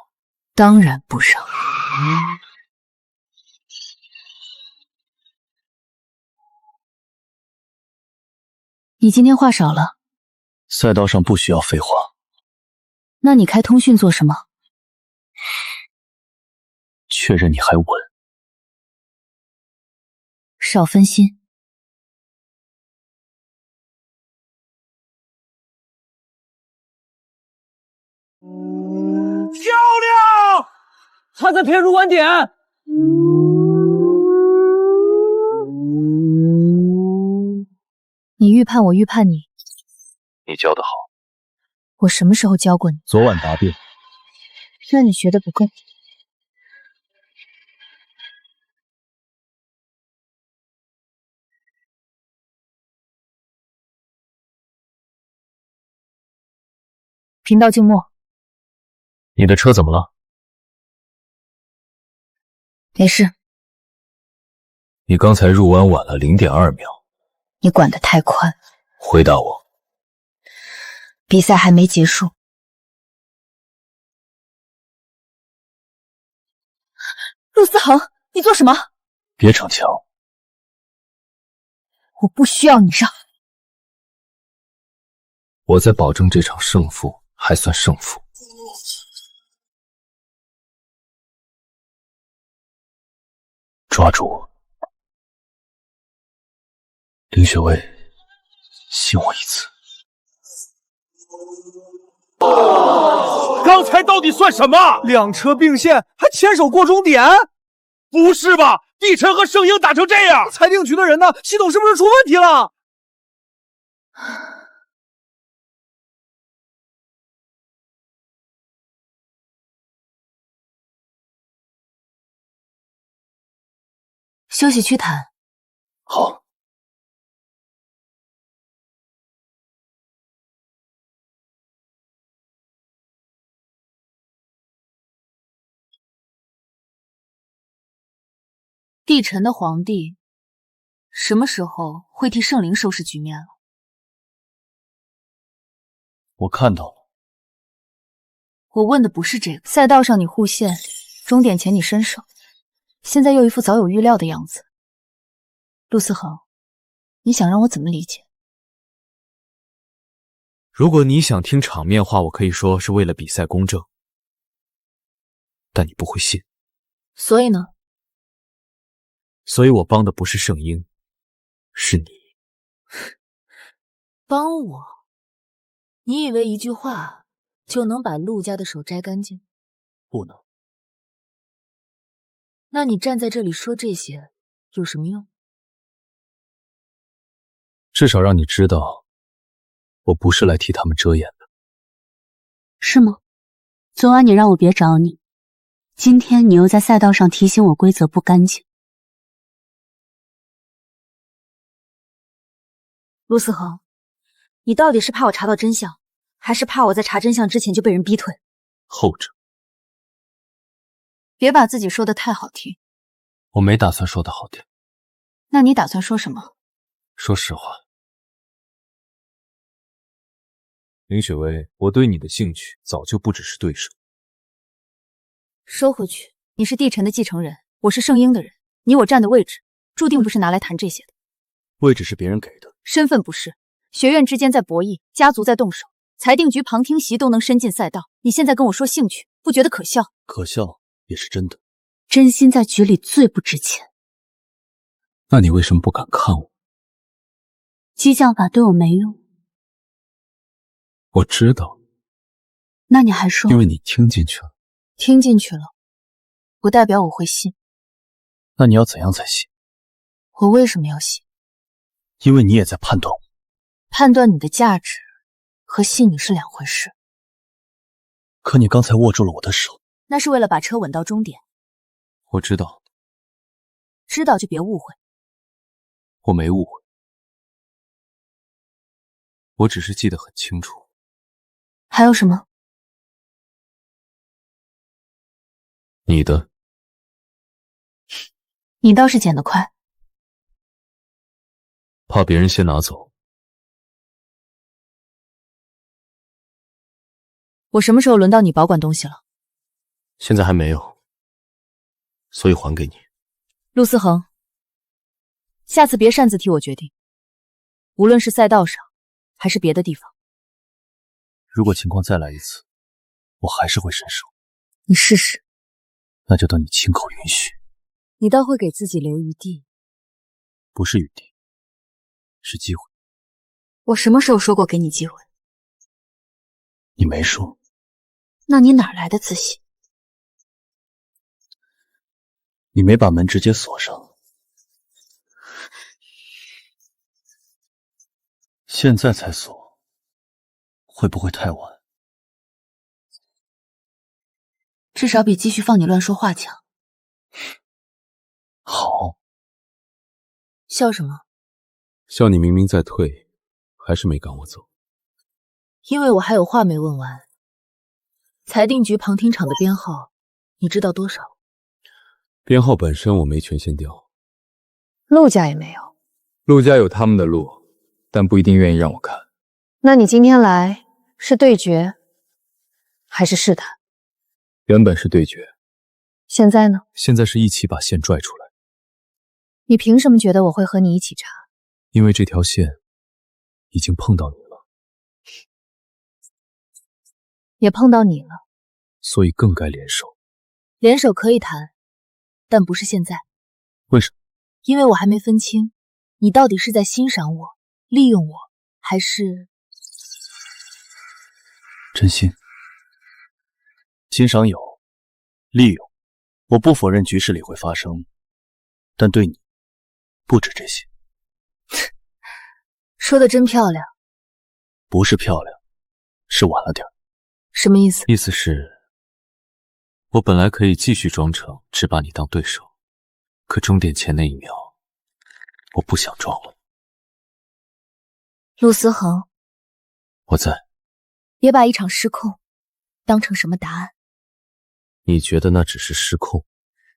C: 当然不让。
A: 你今天话少了。
J: 赛道上不需要废话。
A: 那你开通讯做什么？
J: 确认你还稳。
A: 少分心。
S: 漂亮！他在骗入完点。
A: 你预判我预判你。
H: 你教得好。
A: 我什么时候教过你？
J: 昨晚答辩。
A: 那你学的不够。频道静默。
H: 你的车怎么了？
A: 没事。
H: 你刚才入弯晚了0.2秒。
A: 你管得太宽。
H: 回答我。
A: 比赛还没结束。
N: 陆思恒，你做什么？
J: 别逞强。
N: 我不需要你让。
I: 我在保证这场胜负还算胜负。
J: 抓住我，林雪薇，信我一次。
S: 刚才到底算什么？两车并线，还牵手过终点？不是吧？帝臣和圣婴打成这样，裁定局的人呢？系统是不是出问题了？
A: 休息区谈。
J: 好。
C: 帝臣的皇帝什么时候会替圣灵收拾局面了？
J: 我看到了，
C: 我问的不是这个。
A: 赛道上你护线，终点前你伸手，现在又一副早有预料的样子。陆思恒，你想让我怎么理解？
H: 如果你想听场面话，我可以说是为了比赛公正，但你不会信。
A: 所以呢？
H: 所以我帮的不是圣婴，是你。
A: 帮我？你以为一句话就能把陆家的手摘干净？
J: 不能。
A: 那你站在这里说这些有什么用？
W: 至少让你知道，我不是来替他们遮掩的。
D: 是吗？昨晚你让我别找你，今天你又在赛道上提醒我规则不干净。
A: 陆思恒，你到底是怕我查到真相，还是怕我在查真相之前就被人逼退？
I: 后者。
C: 别把自己说的太好听。
I: 我没打算说的好听。
C: 那你打算说什么？
I: 说实话，林雪薇，我对你的兴趣早就不只是对手。
A: 收回去，你是帝晨的继承人，我是圣婴的人，你我站的位置，注定不是拿来谈这些的。
J: 位置是别人给的，
A: 身份不是。学院之间在博弈，家族在动手，裁定局旁听席都能伸进赛道。你现在跟我说兴趣，不觉得可笑？
J: 可笑也是真的。
D: 真心在局里最不值钱。
I: 那你为什么不敢看我？
D: 激将法对我没用。
I: 我知道。
D: 那你还说？
I: 因为你听进去了。
A: 听进去了，不代表我会信。
J: 那你要怎样才信？
A: 我为什么要信？
J: 因为你也在判断我。
A: 判断你的价值和信你是两回事。
J: 可你刚才握住了我的手，
A: 那是为了把车稳到终点。
I: 我知道。
A: 知道就别误会。
I: 我没误会。我只是记得很清楚。
A: 还有什么？
I: 你的。
A: 你倒是捡得快。
I: 怕别人先拿走。
A: 我什么时候轮到你保管东西了？
I: 现在还没有，所以还给你。
A: 陆思恒，下次别擅自替我决定，无论是赛道上还是别的地方。
J: 如果情况再来一次，我还是会伸手。
A: 你试试。
J: 那就等你亲口允许。
A: 你倒会给自己留余地。
J: 不是余地，是机会。
A: 我什么时候说过给你机会？
J: 你没说。
A: 那你哪来的自信？
J: 你没把门直接锁上，现在才锁，会不会太晚？
A: 至少比继续放你乱说话强。
J: 好。
A: 笑什么？
I: 笑你明明在退，还是没赶我走。
A: 因为我还有话没问完。裁定局旁听场的编号，你知道多少？
I: 编号本身我没权限调，
G: 陆家也没有。
W: 陆家有他们的路，但不一定愿意让我看。
G: 那你今天来是对决，还是试探？
W: 原本是对决，
G: 现在呢？
W: 现在是一起把线拽出来。
A: 你凭什么觉得我会和你一起查？
W: 因为这条线已经碰到你了，
A: 也碰到你了，
W: 所以更该联手。
A: 联手可以谈，但不是现在。
J: 为什么？
A: 因为我还没分清，你到底是在欣赏我、利用我，还是
J: 真心？欣赏有，利用。我不否认局势里会发生，但对你不止这些。
A: 说的真漂亮。
J: 不是漂亮，是晚了点。
A: 什么意思？
I: 意思是，我本来可以继续装成只把你当对手，可终点前那一秒，我不想装了。
A: 陆思恒，
I: 我在。
A: 别把一场失控当成什么答案。
I: 你觉得那只是失控？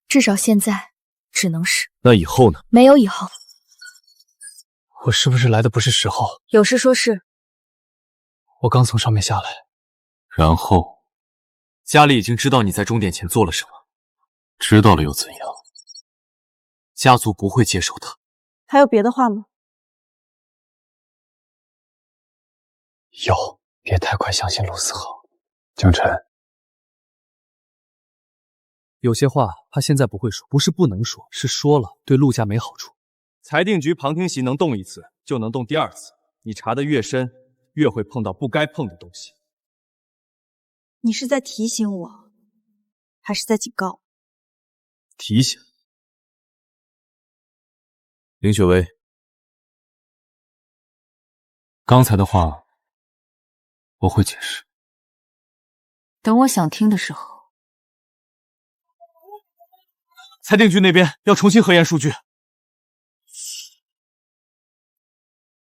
A: 至少现在只能是。
I: 那以后呢？
A: 没有以后。
Q: 我是不是来的不是时候？
A: 有事说事。
Q: 我刚从上面下来。
I: 然后
E: 家里已经知道你在终点前做了什么，
I: 知道了又怎样？
E: 家族不会接受的。
L: 还有别的话吗？
K: 有，别太快相信陆思恒。江晨，
E: 有些话他现在不会说，不是不能说，是说了对陆家没好处。
R: 裁定局旁听席能动一次，就能动第二次。你查得越深，越会碰到不该碰的东西。
L: 你是在提醒我，还是在警告？
E: 提醒。林雪薇，
I: 刚才的话我会解释。
C: 等我想听的时候。
R: 裁定局那边要重新核验数据，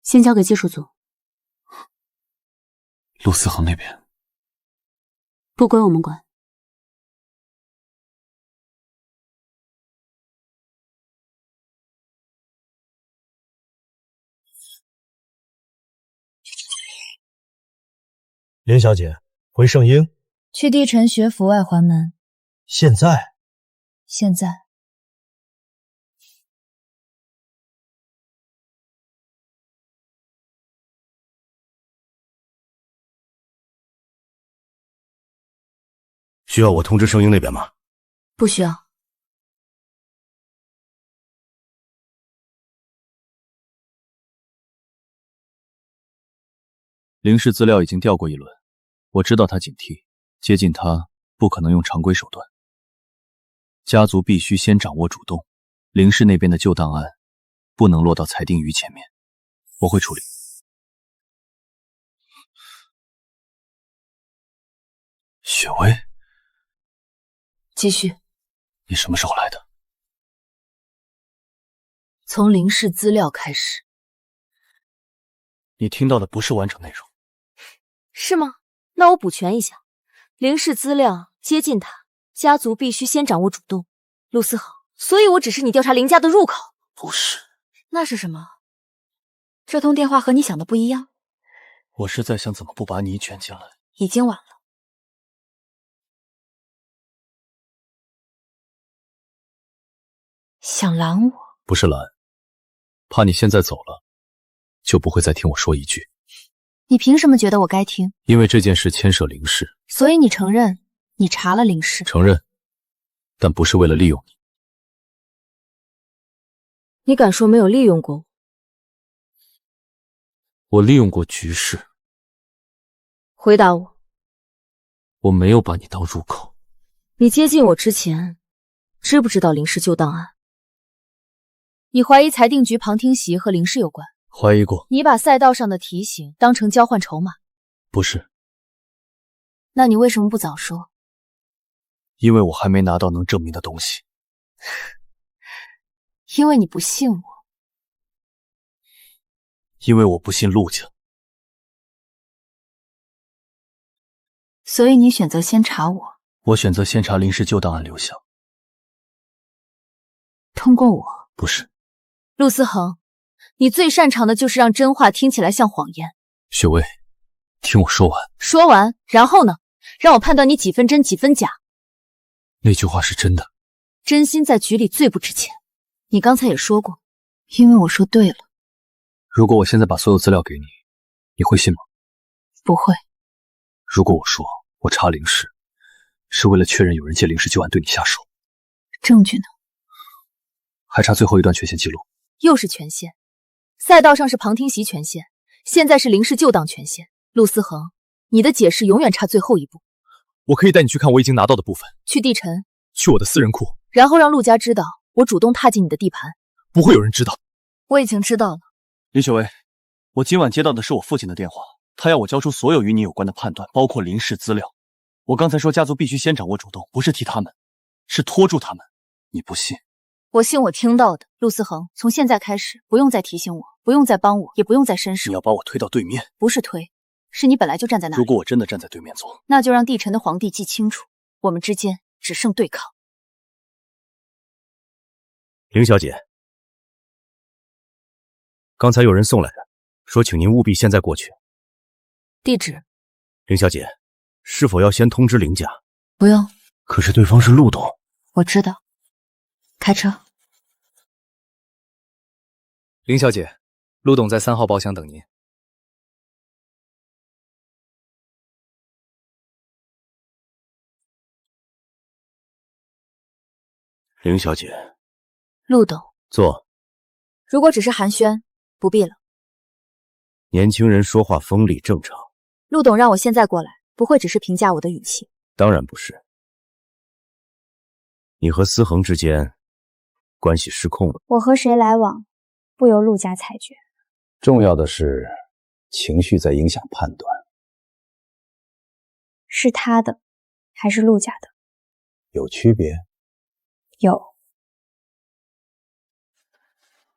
D: 先交给技术组。
I: 陆思恒那边
D: 不归我们管。
O: 林小姐，回圣婴。
A: 去帝城学府外环门。
O: 现在？
A: 现在。
B: 需要我通知圣婴那边吗？
A: 不需要。
J: 林氏资料已经调过一轮，我知道他警惕，接近他不可能用常规手段。家族必须先掌握主动，林氏那边的旧档案不能落到裁定局前面，我会处理。
I: 雪薇，
A: 继续。
J: 你什么时候来的？
A: 从林氏资料开始。
J: 你听到的不是完整内容。
A: 是吗？那我补全一下。林氏资料接近他，家族必须先掌握主动。陆思恒，所以我指示你调查林家的入口。
J: 不是。
C: 那是什么？这通电话和你想的不一样。
J: 我是在想怎么不把你卷进来。
C: 已经晚了。想拦我？
H: 不是拦，怕你现在走了，就不会再听我说一句。
A: 你凭什么觉得我该听？
H: 因为这件事牵涉林氏，
A: 所以你承认你查了林氏？
H: 承认，但不是为了利用你。
A: 你敢说没有利用过我？
I: 我利用过局势。
A: 回答我。
I: 我没有把你当入口。
A: 你接近我之前，知不知道林氏旧档案？你怀疑裁定局旁听席和林氏有关？
J: 怀疑过。
A: 你把赛道上的提醒当成交换筹码？
J: 不是。
A: 那你为什么不早说？
J: 因为我还没拿到能证明的东西。
A: 因为你不信我。
J: 因为我不信陆家。
C: 所以你选择先查我？
J: 我选择先查林氏旧档案流向。
C: 通过我？
J: 不是。
A: 陆思恒，你最擅长的就是让真话听起来像谎言。
H: 雪薇，听我说完。
A: 说完，然后呢？让我判断你几分真几分假。
H: 那句话是真的。
A: 真心在局里最不值钱。你刚才也说过，因为我说对了。
H: 如果我现在把所有资料给你，你会信吗？
A: 不会。
H: 如果我说我查林氏，是为了确认有人借林氏旧案对你下手，
A: 证据呢？
H: 还差最后一段权限记录。
A: 又是权限。赛道上是旁听席权限，现在是林氏旧档权限。陆思恒，你的解释永远差最后一步。
H: 我可以带你去看我已经拿到的部分。
A: 去帝城，
H: 去我的私人库，
A: 然后让陆家知道我主动踏进你的地盘。
H: 不会有人知道。
A: 我已经知道了。
J: 林雪薇，我今晚接到的是我父亲的电话，他要我交出所有与你有关的判断，包括林氏资料。我刚才说家族必须先掌握主动，不是替他们，是拖住他们。你不信？
A: 我信我听到的。陆思恒，从现在开始，不用再提醒我，不用再帮我，也不用再伸手。
J: 你要把我推到对面？
A: 不是推，是你本来就站在那里。
J: 如果我真的站在对面做，
A: 那就让帝城的皇帝记清楚，我们之间只剩对抗。
B: 林小姐，刚才有人送来的，说请您务必现在过去。
A: 地址？
B: 林小姐，是否要先通知林家，
A: 不用。
B: 可是对方是陆董。
A: 我知道。开车。
J: 林小姐，陆董在3号包厢等您。
B: 林小姐，
A: 陆董，
B: 坐。
A: 如果只是寒暄，不必了。
B: 年轻人说话锋利正常。
A: 陆董让我现在过来，不会只是评价我的语气。
B: 当然不是。你和思恒之间关系失控了。
F: 我和谁来往，不由陆家裁决。
P: 重要的是，情绪在影响判断。
F: 是他的，还是陆家的？
P: 有区别。
F: 有。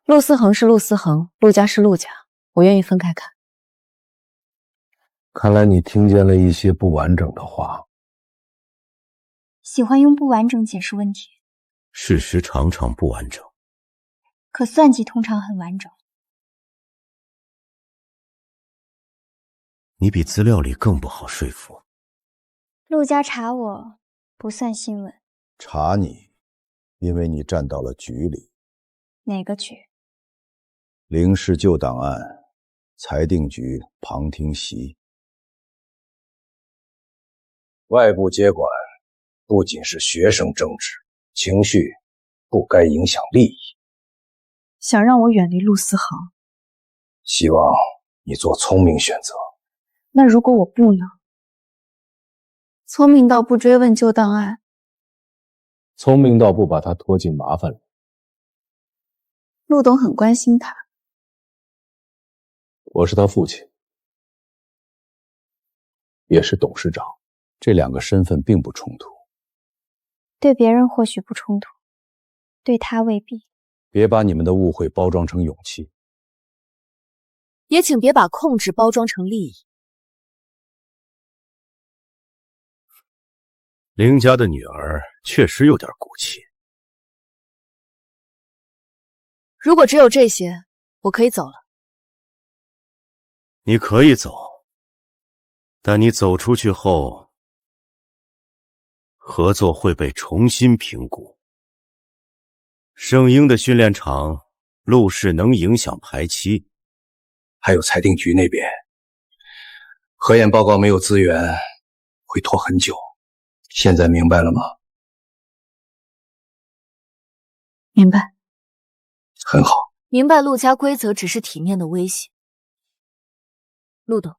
G: 陆思恒是陆思恒，陆家是陆家，我愿意分开看。
P: 看来你听见了一些不完整的话。
F: 喜欢用不完整解释问题。
B: 事实常常不完整，
F: 可算计通常很完整。
B: 你比资料里更不好说服。
F: 陆家查我不算新闻。
P: 查你，因为你站到了局里。
F: 哪个局？
P: 凌氏旧档案裁定局旁听席。外部接管不仅是学生政治，情绪不该影响利益。
L: 想让我远离陆思恒，
P: 希望你做聪明选择。
L: 那如果我不呢？聪明到不追问旧档案，
P: 聪明到不把他拖进麻烦里。
L: 陆董很关心他。
P: 我是他父亲，也是董事长，这2个身份并不冲突。
F: 对别人或许不冲突，对他未必。
P: 别把你们的误会包装成勇气，
A: 也请别把控制包装成利益。
B: 林家的女儿确实有点骨气。
A: 如果只有这些，我可以走了。
B: 你可以走，但你走出去后，合作会被重新评估。圣婴的训练场，陆氏能影响排期。
P: 还有裁定局那边，核验报告没有资源，会拖很久。现在明白了吗？
L: 明白。
P: 很好。
A: 明白陆家规则只是体面的威胁。陆董，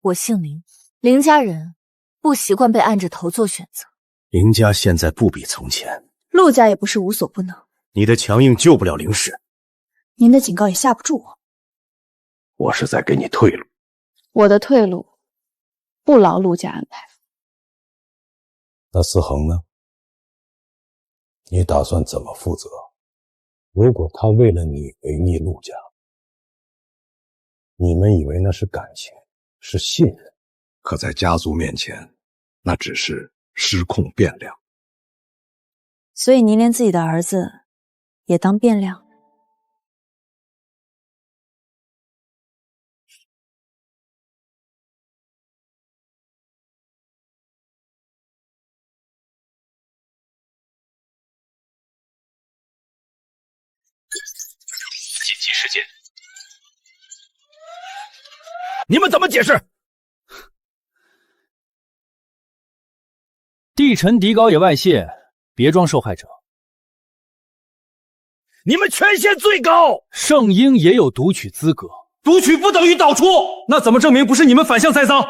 A: 我姓林，林家人不习惯被按着头做选择。
B: 林家现在不比从前，
L: 陆家也不是无所不能。
B: 你的强硬救不了凌氏，
L: 您的警告也吓不住我。
P: 我是在给你退路。
L: 我的退路不劳陆家安排。
P: 那思恒呢？你打算怎么负责？如果他为了你违逆陆家，你们以为那是感情，是信任，可在家族面前，那只是失控变量。
L: 所以您连自己的儿子也当变量？
R: 紧急事件，你们怎么解释？
J: 帝臣底稿也外泄，别装受害者。
R: 你们权限最高，
J: 圣婴也有读取资格，
R: 读取不等于导出，那怎么证明不是你们反向栽赃？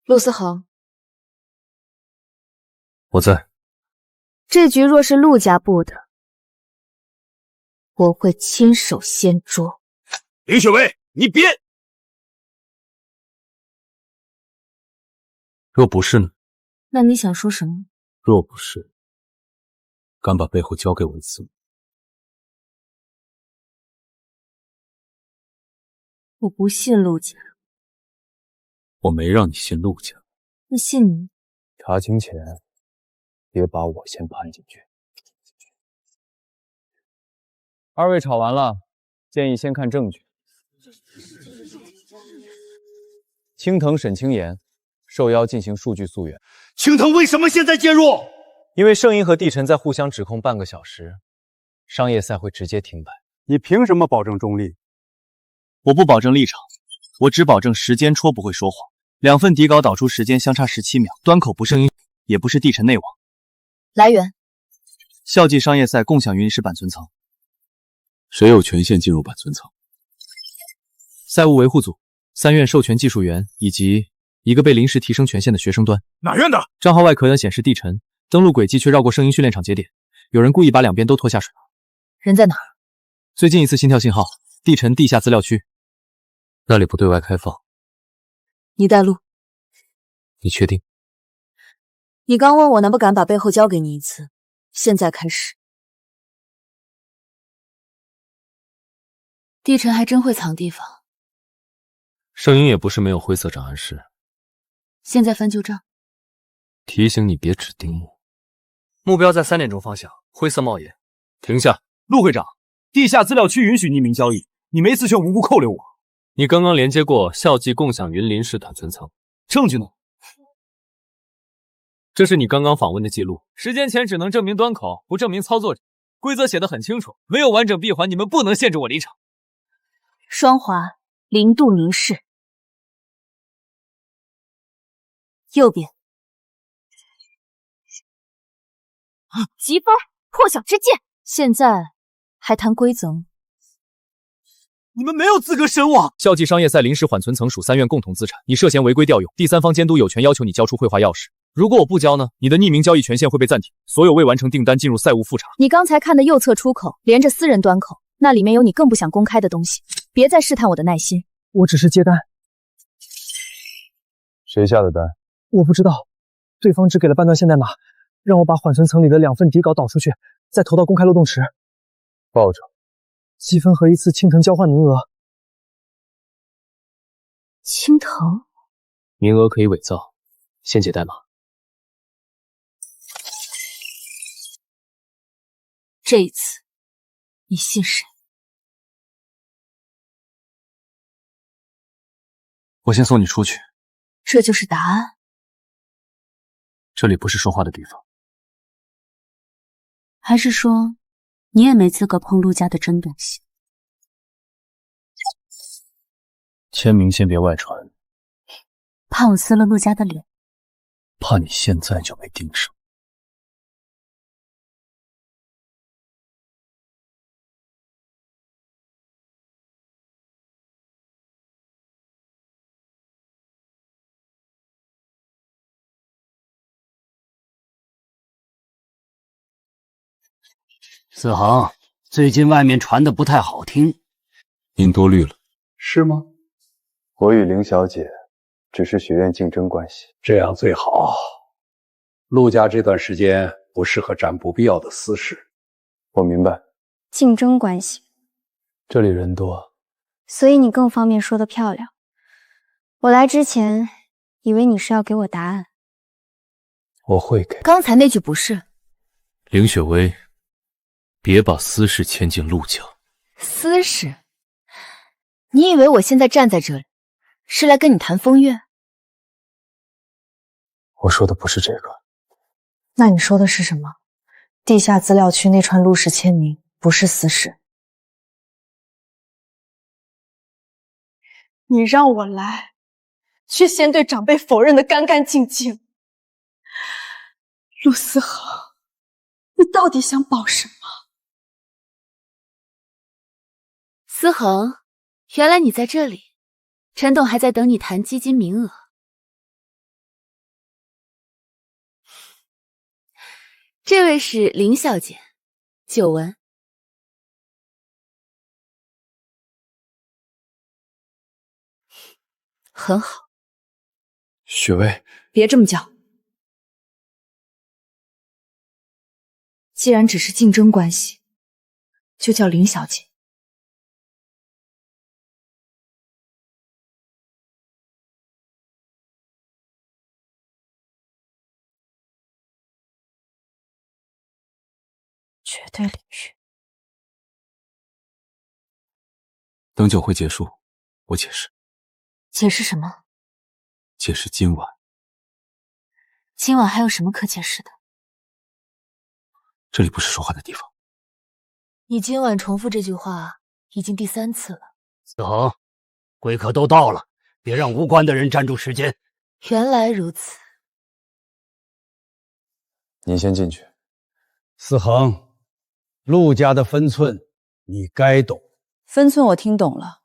A: 陆思恒，
J: 我在。
A: 这局若是陆家布的，我会亲手掀桌。
R: 林雪薇，你别！
I: 若不是呢？
A: 那你想说什么？
I: 若不是，敢把背后交给我一次吗？
A: 我不信陆家。
I: 我没让你信陆家。
A: 那信你？
K: 查清前，别把我先判进去。二位吵完了，建议先看证据。青藤沈清言受邀进行数据溯源。
S: 青藤为什么现在介入？
K: 因为圣婴和帝臣在互相指控半个小时，商业赛会直接停摆。
T: 你凭什么保证中立？
J: 我不保证立场，我只保证时间戳不会说谎。2份底稿导出时间相差17秒，端口不是圣婴，也不是帝臣内网。
A: 来源：
J: 校际商业赛共享云石版存层。
I: 谁有权限进入版存层？
H: 赛务维护组、3院授权技术员以及一个被临时提升权限的学生端。
S: 哪院的？
H: 账号外可显示帝臣，登录轨迹却绕过圣婴训练场节点，有人故意把两边都拖下水。
A: 人在哪儿？
H: 最近一次心跳信号，帝臣地下资料区。
I: 那里不对外开放。
A: 你带路。
I: 你确定？
A: 你刚问我能不敢把背后交给你一次，现在开始。
C: 帝臣还真会藏地方。
I: 圣婴也不是没有灰色档案室。
C: 现在翻旧账。
I: 提醒你别指定我。
E: 目标在3点钟方向，灰色帽檐。
I: 停下！
S: 陆会长，地下资料区允许匿名交易，你没事却无故扣留我。
I: 你刚刚连接过校际共享云临时短存层，
S: 证据呢？
I: 这是你刚刚访问的记录。
E: 时间前只能证明端口，不证明操作者。规则写得很清楚，没有完整闭环，你们不能限制我离场。
A: 双华0度凝视，右边疾风破晓之剑。现在还谈规则吗？
S: 你们没有资格审我。
H: 校际商业赛临时缓存层属3院共同资产，你涉嫌违规调用，第三方监督有权要求你交出绘画钥匙。如果我不交呢，你的匿名交易权限会被暂停，所有未完成订单进入赛务复查。
A: 你刚才看的右侧出口连着私人端口，那里面有你更不想公开的东西，别再试探我的耐心。
M: 我只是接单。
K: 谁下的单？
M: 我不知道，对方只给了半段线代码，让我把缓存层里的2份底稿导出去，再投到公开漏洞池。
K: 报酬
M: 积分和1次青藤交换名额。
A: 青藤？
H: 名额可以伪造，先解代码。
A: 这一次，你信谁？
J: 我先送你出去。
A: 这就是答案？
J: 这里不是说话的地方。
D: 还是说，你也没资格碰陆家的真东西？
J: 签名先别外传。
D: 怕我撕了陆家的脸？
J: 怕你现在就没盯上。
B: 四恒，最近外面传的不太好听。
I: 您多虑了。
K: 是吗？我与凌小姐只是学院竞争关系。
P: 这样最好。陆家这段时间不适合沾不必要的私事。
K: 我明白。
F: 竞争关系。
K: 这里人多，
F: 所以你更方便说得漂亮。我来之前以为你是要给我答案。
K: 我会给。
A: 刚才那句不是？
I: 凌雪薇，别把私事牵进陆家。
A: 私事？你以为我现在站在这里是来跟你谈风月？
K: 我说的不是这个。
L: 那你说的是什么？地下资料区那串陆氏签名不是私事。你让我来，却先对长辈否认的干干净净。陆思恒，你到底想保什么？
C: 思恒，原来你在这里。陈董还在等你谈基金名额。这位是林小姐，久闻。很好。
K: 雪薇，
A: 别这么叫。既然只是竞争关系，就叫林小姐。
L: 绝对领域。
I: 等酒会结束，我解释。
C: 解释什么？
I: 解释今晚。
C: 今晚还有什么可解释的？
I: 这里不是说话的地方。
A: 你今晚重复这句话已经第3次了。
N: 思恒，贵客都到了，别让无关的人占住时间。
A: 原来如此。
K: 您先进去。
O: 思恒，陆家的分寸你该懂。
G: 分寸我听懂了。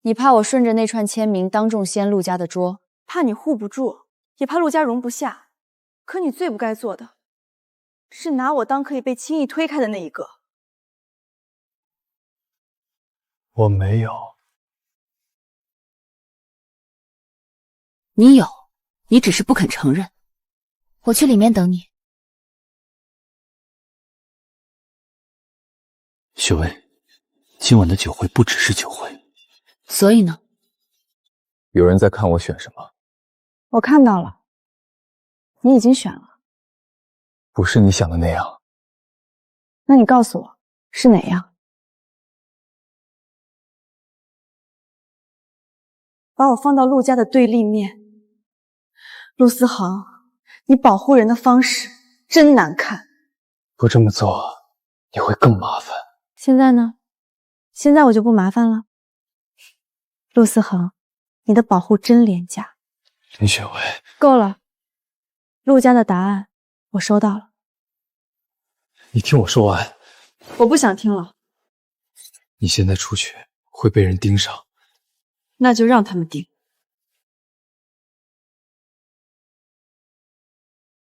G: 你怕我顺着那串签名当众掀陆家的桌，
F: 怕你护不住，也怕陆家容不下。可你最不该做的，是拿我当可以被轻易推开的那一个。
K: 我没有。
A: 你有，你只是不肯承认。我去里面等你。
J: 雪薇，今晚的酒会不只是酒会。
A: 所以呢？
K: 有人在看我选什么？
F: 我看到了，你已经选了。
K: 不是你想的那样。
F: 那你告诉我，是哪样？把我放到陆家的对立面。陆思恒，你保护人的方式真难看。
K: 不这么做，你会更麻烦。
F: 现在呢？现在我就不麻烦了。陆思恒，你的保护真廉价。
K: 林雪薇，
F: 够了。陆家的答案我收到了。
K: 你听我说完。
F: 我不想听了。
K: 你现在出去会被人盯上。
F: 那就让他们盯。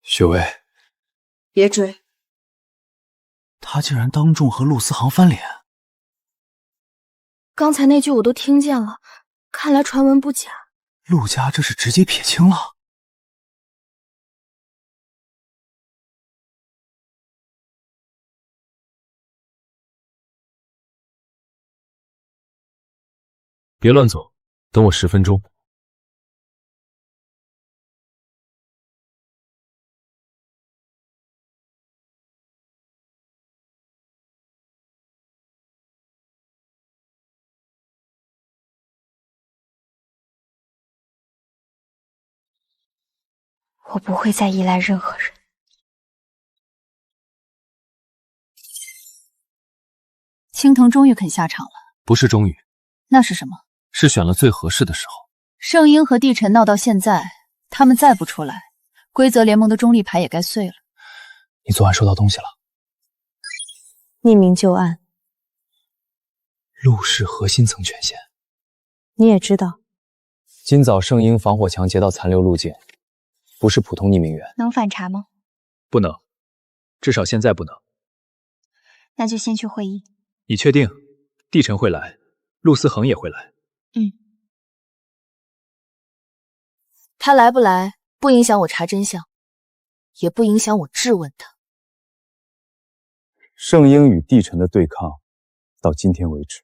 K: 雪薇，
F: 别追。
J: 他竟然当众和陆思恒翻脸。
L: 刚才那句我都听见了，看来传闻不假。
J: 陆家这是直接撇清了。
E: 别乱走，等我10分钟。
F: 我不会再依赖任何人。
C: 青藤终于肯下场了。
E: 不是终于，
C: 那是什么？
E: 是选了最合适的时候。
C: 圣婴和帝晨闹到现在，他们再不出来，规则联盟的中立牌也该碎了。
K: 你昨晚收到东西了？
F: 匿名旧案。
K: 陆氏核心层权限。
F: 你也知道。
M: 今早圣婴防火墙劫到残留路径，不是普通匿名源。
F: 能反查吗？
J: 不能，至少现在不能。
F: 那就先去会议。
J: 你确定？帝晨会来，陆思恒也会来。
A: 他来不来不影响我查真相，也不影响我质问他。
K: 圣婴与帝晨的对抗到今天为止，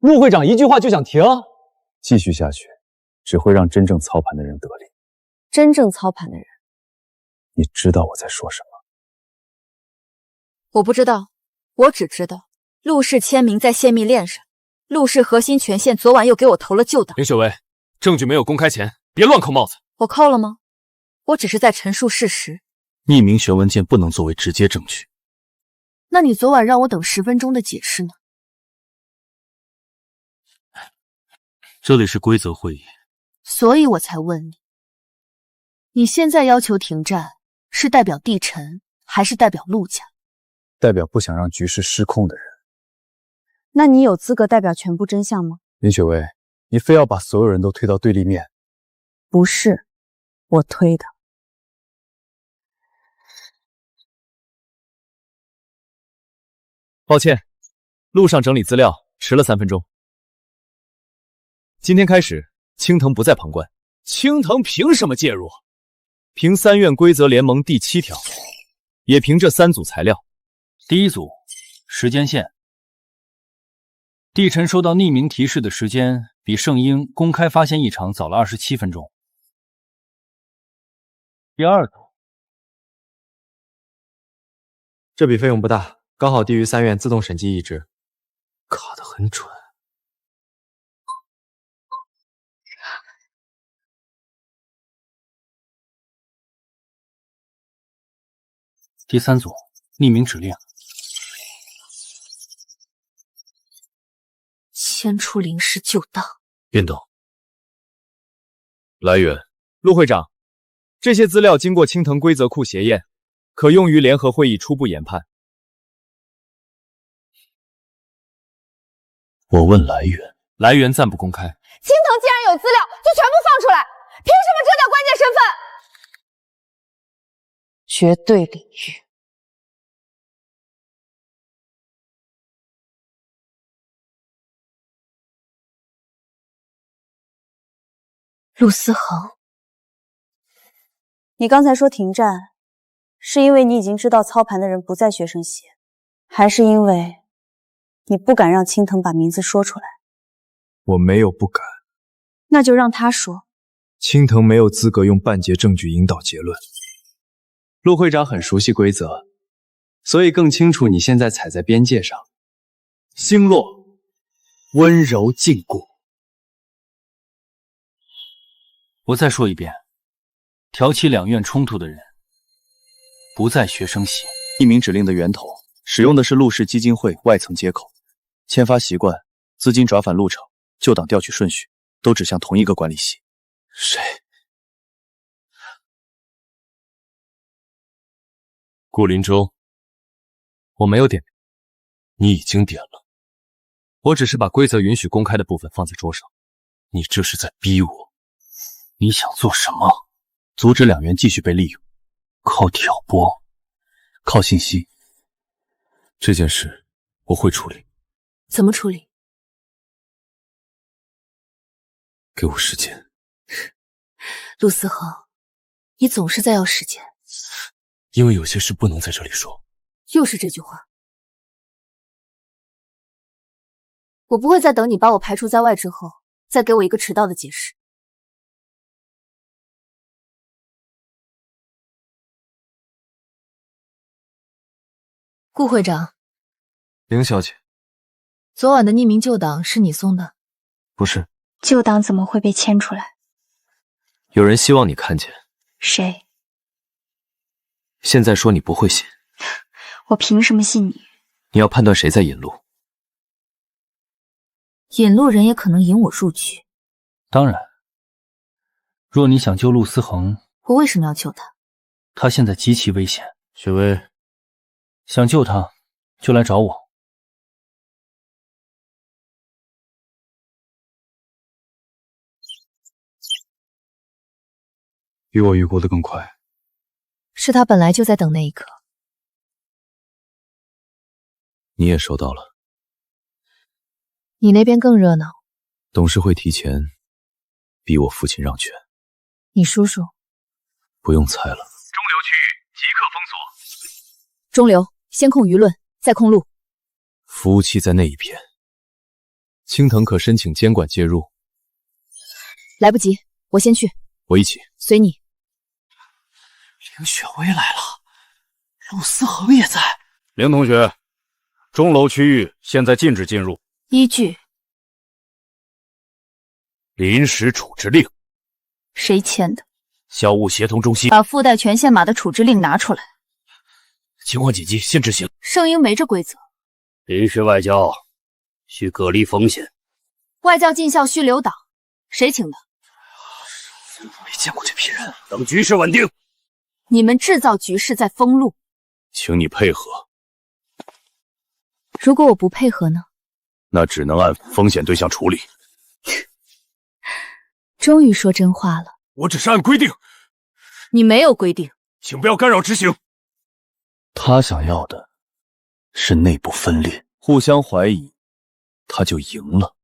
K: 陆会长一句话就想停，继续下去只会让真正操盘的人得利。
G: 真正操盘的人，
K: 你知道我在说什么？
A: 我不知道，我只知道陆氏签名在泄密链上，陆氏核心权限昨晚又给我投了旧档。
E: 林雪薇，证据没有公开前，别乱扣帽子。
A: 我扣了吗？我只是在陈述事实。
J: 匿名学文件不能作为直接证据。
A: 那你昨晚让我等10分钟的解释呢？
J: 这里是规则会议，
A: 所以我才问你，你现在要求停战，是代表帝晨，还是代表陆家？
K: 代表不想让局势失控的人。
G: 那你有资格代表全部真相吗？
K: 林雪薇，你非要把所有人都推到对立面。
G: 不是，我推的。
H: 抱歉，路上整理资料迟了3分钟。今天开始，青藤不再旁观。
J: 青藤凭什么介入？
H: 凭3院规则联盟第7条，也凭这3组材料。
R: 第一组，时间线。帝晨收到匿名提示的时间比圣婴公开发现异常早了27分钟。第二组，
M: 这笔费用不大，刚好低于3院自动审计驿值。
J: 卡得很准。
R: 第3组，匿名指令。
A: 迁出灵师旧档。
H: 便等。来源：陆会长，这些资料经过青藤规则库协验，可用于联合会议初步研判。
J: 我问来源，
R: 来源暂不公开。
G: 青藤既然有资料，就全部放出来，凭什么遮掉关键身份？绝对领域。
A: 陆思恒，
D: 你刚才说停战，是因为你已经知道操盘的人不在学生席，还是因为你不敢让青藤把名字说出来？
H: 我没有不敢，
D: 那就让他说。
H: 青藤没有资格用半截证据引导结论。
K: 陆会长很熟悉规则，所以更清楚你现在踩在边界上。星落，温柔禁锢。
R: 我再说一遍，挑起两院冲突的人不在学生席。
J: 匿名指令的源头使用的是陆氏基金会外层接口，签发习惯、资金转返路程、旧档调取顺序都指向同一个管理系。
H: 谁？
I: 顾林舟，
E: 我没有点名，
I: 你已经点了。
E: 我只是把规则允许公开的部分放在桌上。
I: 你这是在逼我。
R: 你想做什么？
J: 阻止两员继续被利用，
R: 靠挑拨，
J: 靠信息。
I: 这件事我会处理。
A: 怎么处理？
I: 给我时间。
A: 陆思恒，你总是在要时间。
I: 因为有些事不能在这里说。
A: 又是这句话。我不会再等你把我排除在外之后，再给我一个迟到的解释。顾会长，
E: 凌小姐，
A: 昨晚的匿名旧档是你送的？
H: 不是。
F: 旧档怎么会被牵出来？
H: 有人希望你看见。
F: 谁？
H: 现在说你不会信，
F: 我凭什么信你？
H: 你要判断谁在引路。
A: 引路人也可能引我入局。
R: 当然，若你想救陆思恒，
A: 我为什么要救他？
R: 他现在极其危险。
I: 雪薇，
R: 想救他，就来找我。
K: 比我预估的更快。
A: 是他本来就在等那一刻。
J: 你也收到了。
A: 你那边更热闹。
J: 董事会提前逼我父亲让权。
A: 你叔叔？
J: 不用猜了。
U: 中流区域即刻封锁。
A: 中流，先控舆论，再控路。
J: 服务器在那一边。青藤可申请监管介入。
A: 来不及，我先去。
J: 我一起。
A: 随你。
Q: 凌雪薇来了，陆思恒也在。
T: 凌同学，钟楼区域现在禁止进入。
A: 依据
T: 临时处置令。
C: 谁签的？
T: 校务协同中心。
C: 把附带权限码的处置令拿出来。
T: 情况紧急，先执行。
C: 圣婴没这规则。
N: 临时外交需隔离风险。
C: 外教进校需留党，谁请的？
Q: 没见过这批人。
N: 等局势稳定。
C: 你们制造局势在封路，
T: 请你配合。
A: 如果我不配合呢？
T: 那只能按风险对象处理。
A: 终于说真话了。
T: 我只是按规定。
C: 你没有规定，
T: 请不要干扰执行。
J: 他想要的是内部分裂，互相怀疑，他就赢了。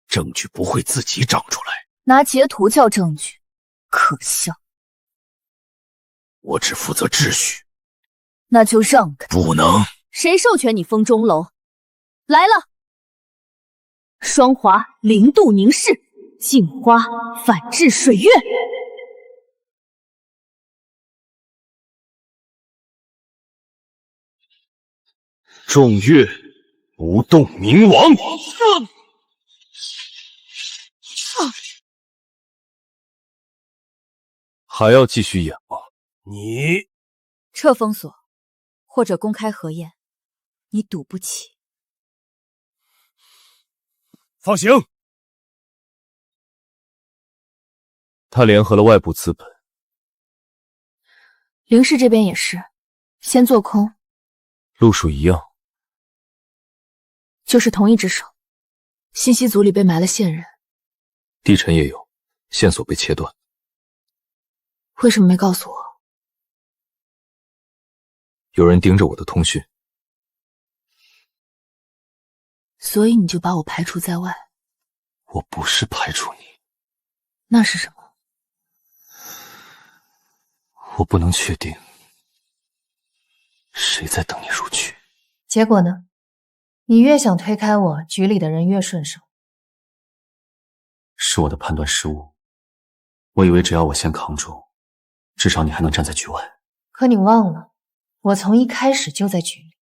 T: 证据不会自己长出来。
C: 拿截图叫证据，可笑。
T: 我只负责秩序。
C: 那就让开。
T: 不能。
C: 谁授权你封钟楼？来了。双华零度凝视，镜花反制水月。
T: 众月不动明王。
J: 还要继续演吗？
T: 你
A: 撤封锁，或者公开核验，你赌不起。
J: 放行。他联合了外部资本，
A: 凌氏这边也是，先做空，
J: 路数一样，
A: 就是同一只手。信息组里被埋了线人，
J: 地尘也有，线索被切断。
A: 为什么没告诉我？
J: 有人盯着我的通讯，
A: 所以你就把我排除在外。
J: 我不是排除你，
A: 那是什么？
J: 我不能确定谁在等你入局。
C: 结果呢？你越想推开我，局里的人越顺手。
J: 是我的判断失误，我以为只要我先扛住，至少你还能站在局外。
C: 可你忘了，我从一开始就在局里。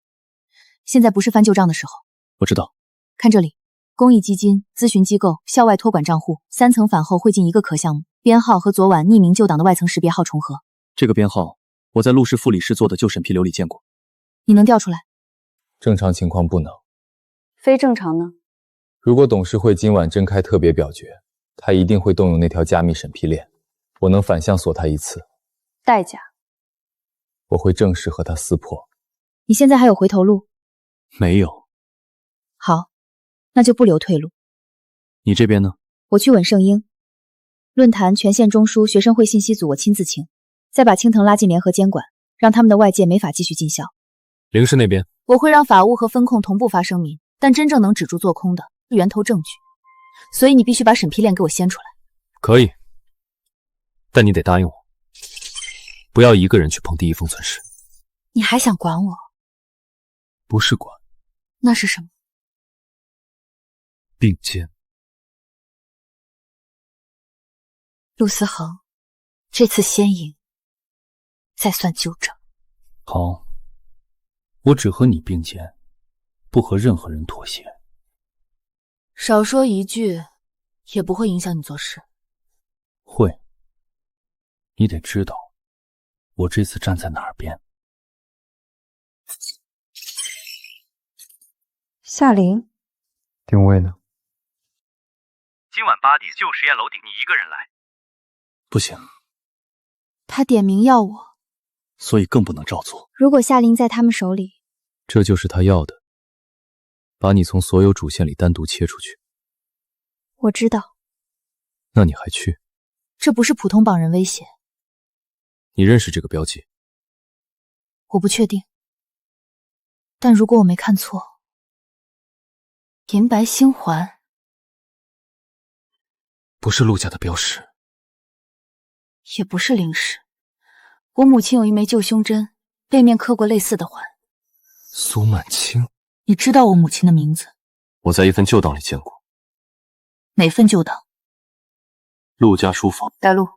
A: 现在不是翻旧账的时候。
J: 我知道。
A: 看这里，公益基金、咨询机构、校外托管账户，3层返后汇进一个可项目，编号和昨晚匿名旧档的外层识别号重合。
J: 这个编号我在陆氏副理事做的旧审批流里见过。
A: 你能调出来？
K: 正常情况不能。
D: 非正常呢？
K: 如果董事会今晚真开特别表决，他一定会动用那条加密审批链。我能反向锁他一次。
D: 代价？
K: 我会正式和他撕破。
A: 你现在还有回头路？
J: 没有。
A: 好，那就不留退路。
J: 你这边呢？
A: 我去稳圣婴。论坛全线中枢学生会信息组我亲自清，再把青藤拉进联合监管，让他们的外界没法继续进校。
E: 凌氏那边，
A: 我会让法务和风控同步发声明，但真正能止住做空的是源头证据，所以你必须把审批链给我掀出来。
E: 可以，但你得答应我，不要一个人去碰第一封存实。
A: 你还想管我？
J: 不是管，
A: 那是什么？
J: 并肩。
A: 陆思恒，这次先赢，再算旧账。
R: 好，我只和你并肩，不和任何人妥协。
A: 少说一句，也不会影响你做事。
R: 会，你得知道，我这次站在哪儿边。
L: 夏琳，
K: 定位呢？
U: 今晚巴迪旧实验楼顶，你一个人来？
J: 不行，
A: 他点名要我，
J: 所以更不能照做。
F: 如果夏琳在他们手里，
J: 这就是他要的，把你从所有主线里单独切出去。
F: 我知道。
J: 那你还去？
A: 这不是普通绑人威胁。
J: 你认识这个标记？
A: 我不确定，但如果我没看错，银白星环
J: 不是陆家的标识，
A: 也不是凌氏。我母亲有一枚旧胸针，背面刻过类似的环。
J: 苏曼青，
A: 你知道我母亲的名字？
J: 我在一份旧档里见过。
A: 哪份旧档？
J: 陆家书房。
A: 带路。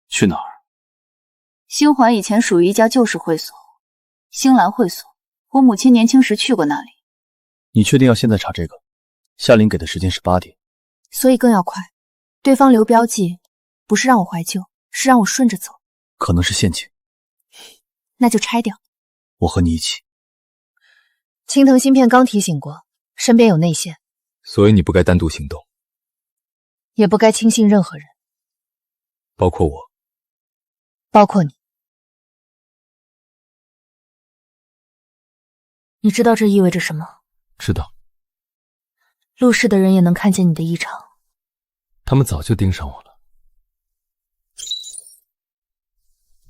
J: 去哪儿？
A: 星环以前属于一家旧式会所，星兰会所。我母亲年轻时去过那里。
J: 你确定要现在查这个？夏琳给的时间是8点，
A: 所以更要快。对方留标记，不是让我怀旧，是让我顺着走。
J: 可能是陷阱。
A: 那就拆掉。
J: 我和你一起。
C: 青藤芯片刚提醒过，身边有内线，
K: 所以你不该单独行动，
C: 也不该轻信任何人，
K: 包括我，
C: 包括你。
A: 你知道这意味着什么？
E: 知道。
A: 陆氏的人也能看见你的异常，
E: 他们早就盯上我了。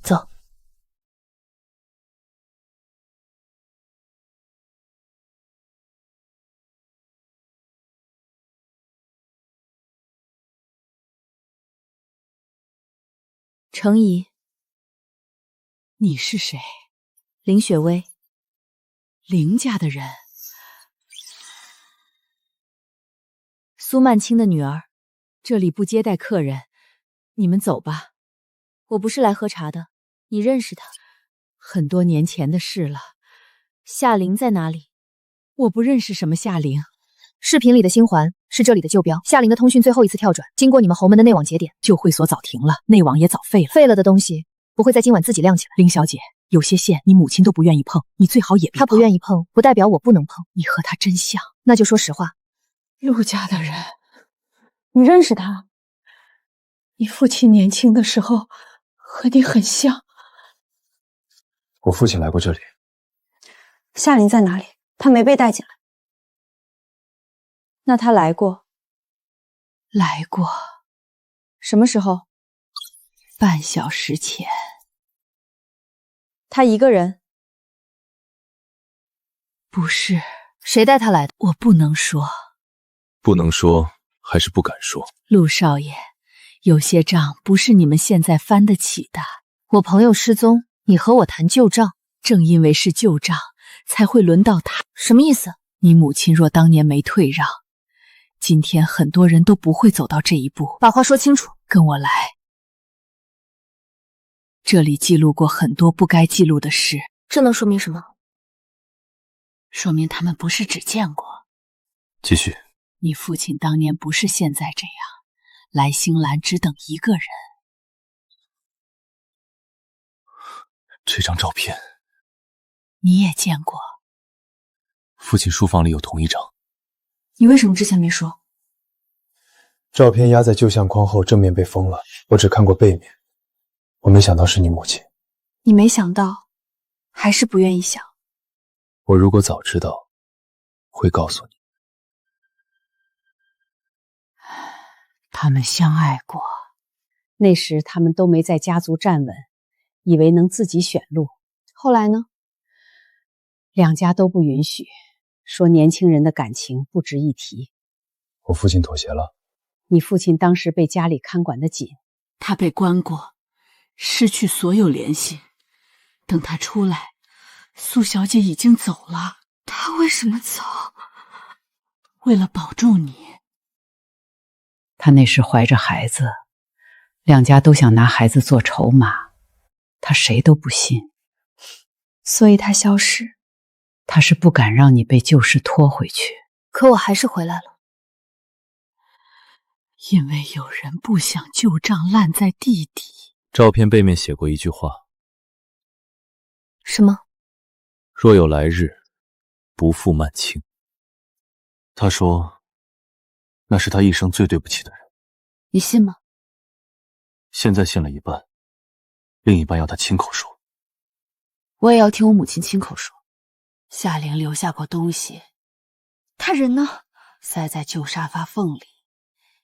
A: 走。程怡，
S: 你是谁？
A: 林雪薇，
S: 林家的人。
A: 苏曼青的女儿，这里不接待客人，你们走吧。我不是来喝茶的，你认识她？
S: 很多年前的事了。
A: 夏琳在哪里？
S: 我不认识什么夏琳。
C: 视频里的星环是这里的旧标，夏琳的通讯最后一次跳转，经过你们侯门的内网节点。
S: 旧会所早停了，内网也早废了。
C: 废了的东西
A: 不会在今晚自己亮起来。
S: 林小姐，有些线你母亲都不愿意碰，你最好也别碰。
A: 她不愿意碰，不代表我不能碰。
S: 你和她真像，
A: 那就说实话。
S: 陆家的人，
L: 你认识他？你父亲年轻的时候和你很像。
K: 我父亲来过这里。
D: 夏琳在哪里？她没被带进来。那她来过？
S: 来过。
D: 什么时候？
S: 半小时前。
D: 她一个人？
S: 不是。
A: 谁带她来的？
S: 我不能说。
H: 不能说，还是不敢说？
S: 陆少爷，有些账不是你们现在翻得起的。
A: 我朋友失踪，你和我谈旧账，
S: 正因为是旧账，才会轮到他。
A: 什么意思？
S: 你母亲若当年没退让，今天很多人都不会走到这一步。
A: 把话说清楚，
S: 跟我来。这里记录过很多不该记录的事。
A: 这能说明什么？
S: 说明他们不是只见过。
H: 继续。
S: 你父亲当年不是现在这样，来星兰只等一个人。
H: 这张照片
S: 你也见过。
H: 父亲书房里有同一张。
A: 你为什么之前没说？
K: 照片压在旧相框后，正面被封了，我只看过背面。我没想到是你母亲。
F: 你没想到，还是不愿意想。
H: 我如果早知道，会告诉你。
S: 他们相爱过，
C: 那时他们都没在家族站稳，以为能自己选路。
F: 后来呢？
C: 两家都不允许，说年轻人的感情不值一提。
K: 我父亲妥协了。
C: 你父亲当时被家里看管得紧，
S: 他被关过，失去所有联系。等他出来，苏小姐已经走了。
F: 他为什么走？
S: 为了保住你。
C: 他那时怀着孩子，两家都想拿孩子做筹码，他谁都不信，
F: 所以他消失。
C: 他是不敢让你被旧事拖回去。
A: 可我还是回来了。
S: 因为有人不想旧账烂在地底。
H: 照片背面写过一句话。
A: 什么？
H: 若有来日，不负曼青。他说那是他一生最对不起的人。
A: 你信吗？
H: 现在信了一半，另一半要他亲口说。
S: 我也要听我母亲亲口说。夏玲留下过东西。
F: 他人呢？
S: 塞在旧沙发缝里，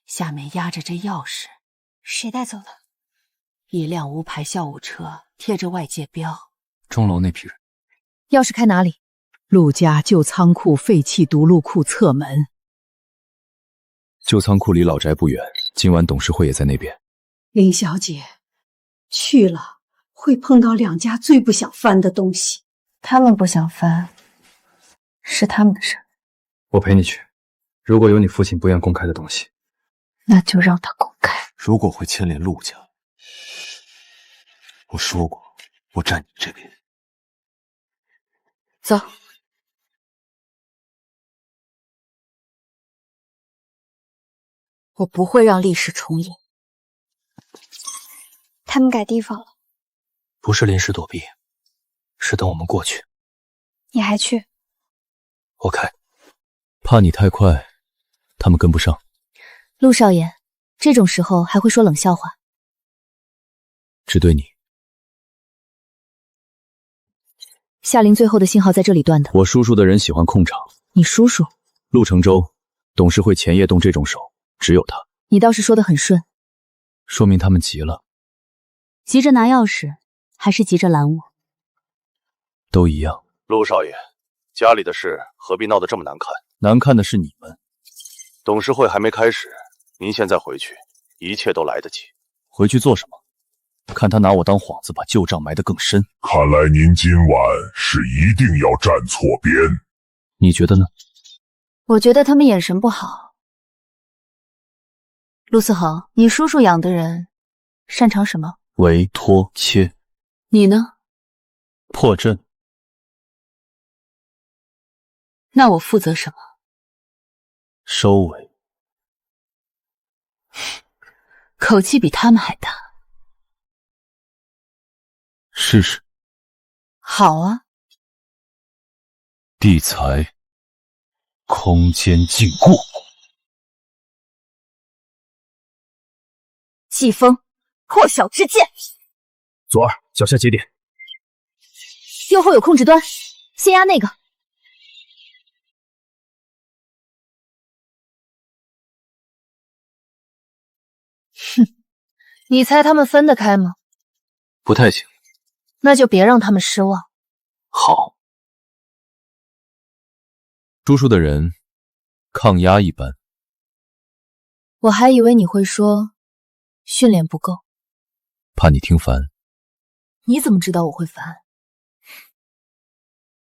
S: 下面压着这钥匙。
F: 谁带走的？
S: 一辆无牌校务车，贴着外界标。
H: 钟楼那批人。
A: 钥匙开哪里？
S: 陆家旧仓库废弃毒鹿库侧门。
J: 旧仓库离老宅不远，今晚董事会也在那边。
L: 林小姐，去了会碰到两家最不想翻的东西。
F: 他们不想翻，是他们的事。
K: 我陪你去。如果有你父亲不愿公开的东西，
F: 那就让他公开。
I: 如果会牵连陆家，我说过，我站你这边。
A: 走。
S: 我不会让历史重演。
F: 他们改地方了。
Q: 不是临时躲避，是等我们过去。
F: 你还去？
Q: 我开。
J: 怕你太快，他们跟不上。
A: 陆少爷，这种时候还会说冷笑话？
J: 只对你。
A: 夏玲最后的信号在这里断的。
J: 我叔叔的人喜欢控场。
A: 你叔叔？
J: 陆承洲，董事会前夜动这种手，只有他。
A: 你倒是说得很顺。
J: 说明他们急了。
A: 急着拿钥匙，还是急着拦我？
J: 都一样。
H: 陆少爷，家里的事何必闹得这么难看？
J: 难看的是你们。
H: 董事会还没开始，您现在回去，一切都来得及。
J: 回去做什么？看他拿我当幌子，把旧账埋得更深。
P: 看来您今晚是一定要站错边。
J: 你觉得呢？
A: 我觉得他们眼神不好。陆思恒，你叔叔养的人擅长什么？
J: 围、拖、切。
A: 你呢？
J: 破阵。
S: 那我负责什么？
J: 收尾。
S: 口气比他们还大。
H: 试试。
A: 好啊。
H: 地裁，空间禁锢。
C: 季风，破晓之剑。
J: 左耳，脚下节点。
A: 右后有控制端，先压那个。哼，你猜他们分得开吗？
H: 不太行。
A: 那就别让他们失望。
H: 好。输出的人，抗压一般。
A: 我还以为你会说训练不够，
H: 怕你听烦。
A: 你怎么知道我会烦？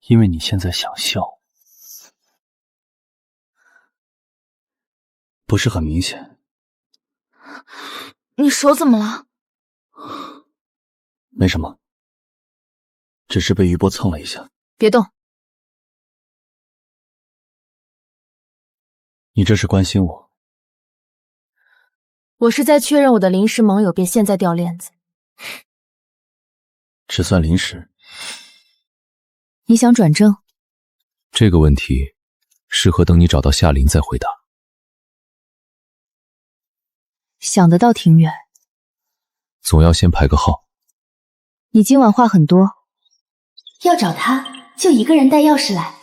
J: 因为你现在想笑，不是很明显。
A: 你手怎么了？
J: 没什么，只是被余波蹭了一下。
A: 别动。
J: 你这是关心我？
A: 我是在确认我的临时盟友别现在掉链子。
J: 只算临时。
A: 你想转正？
H: 这个问题适合等你找到夏琳再回答。
A: 想得倒挺远。
H: 总要先排个号。
A: 你今晚话很多。
F: 要找他，就一个人带钥匙来。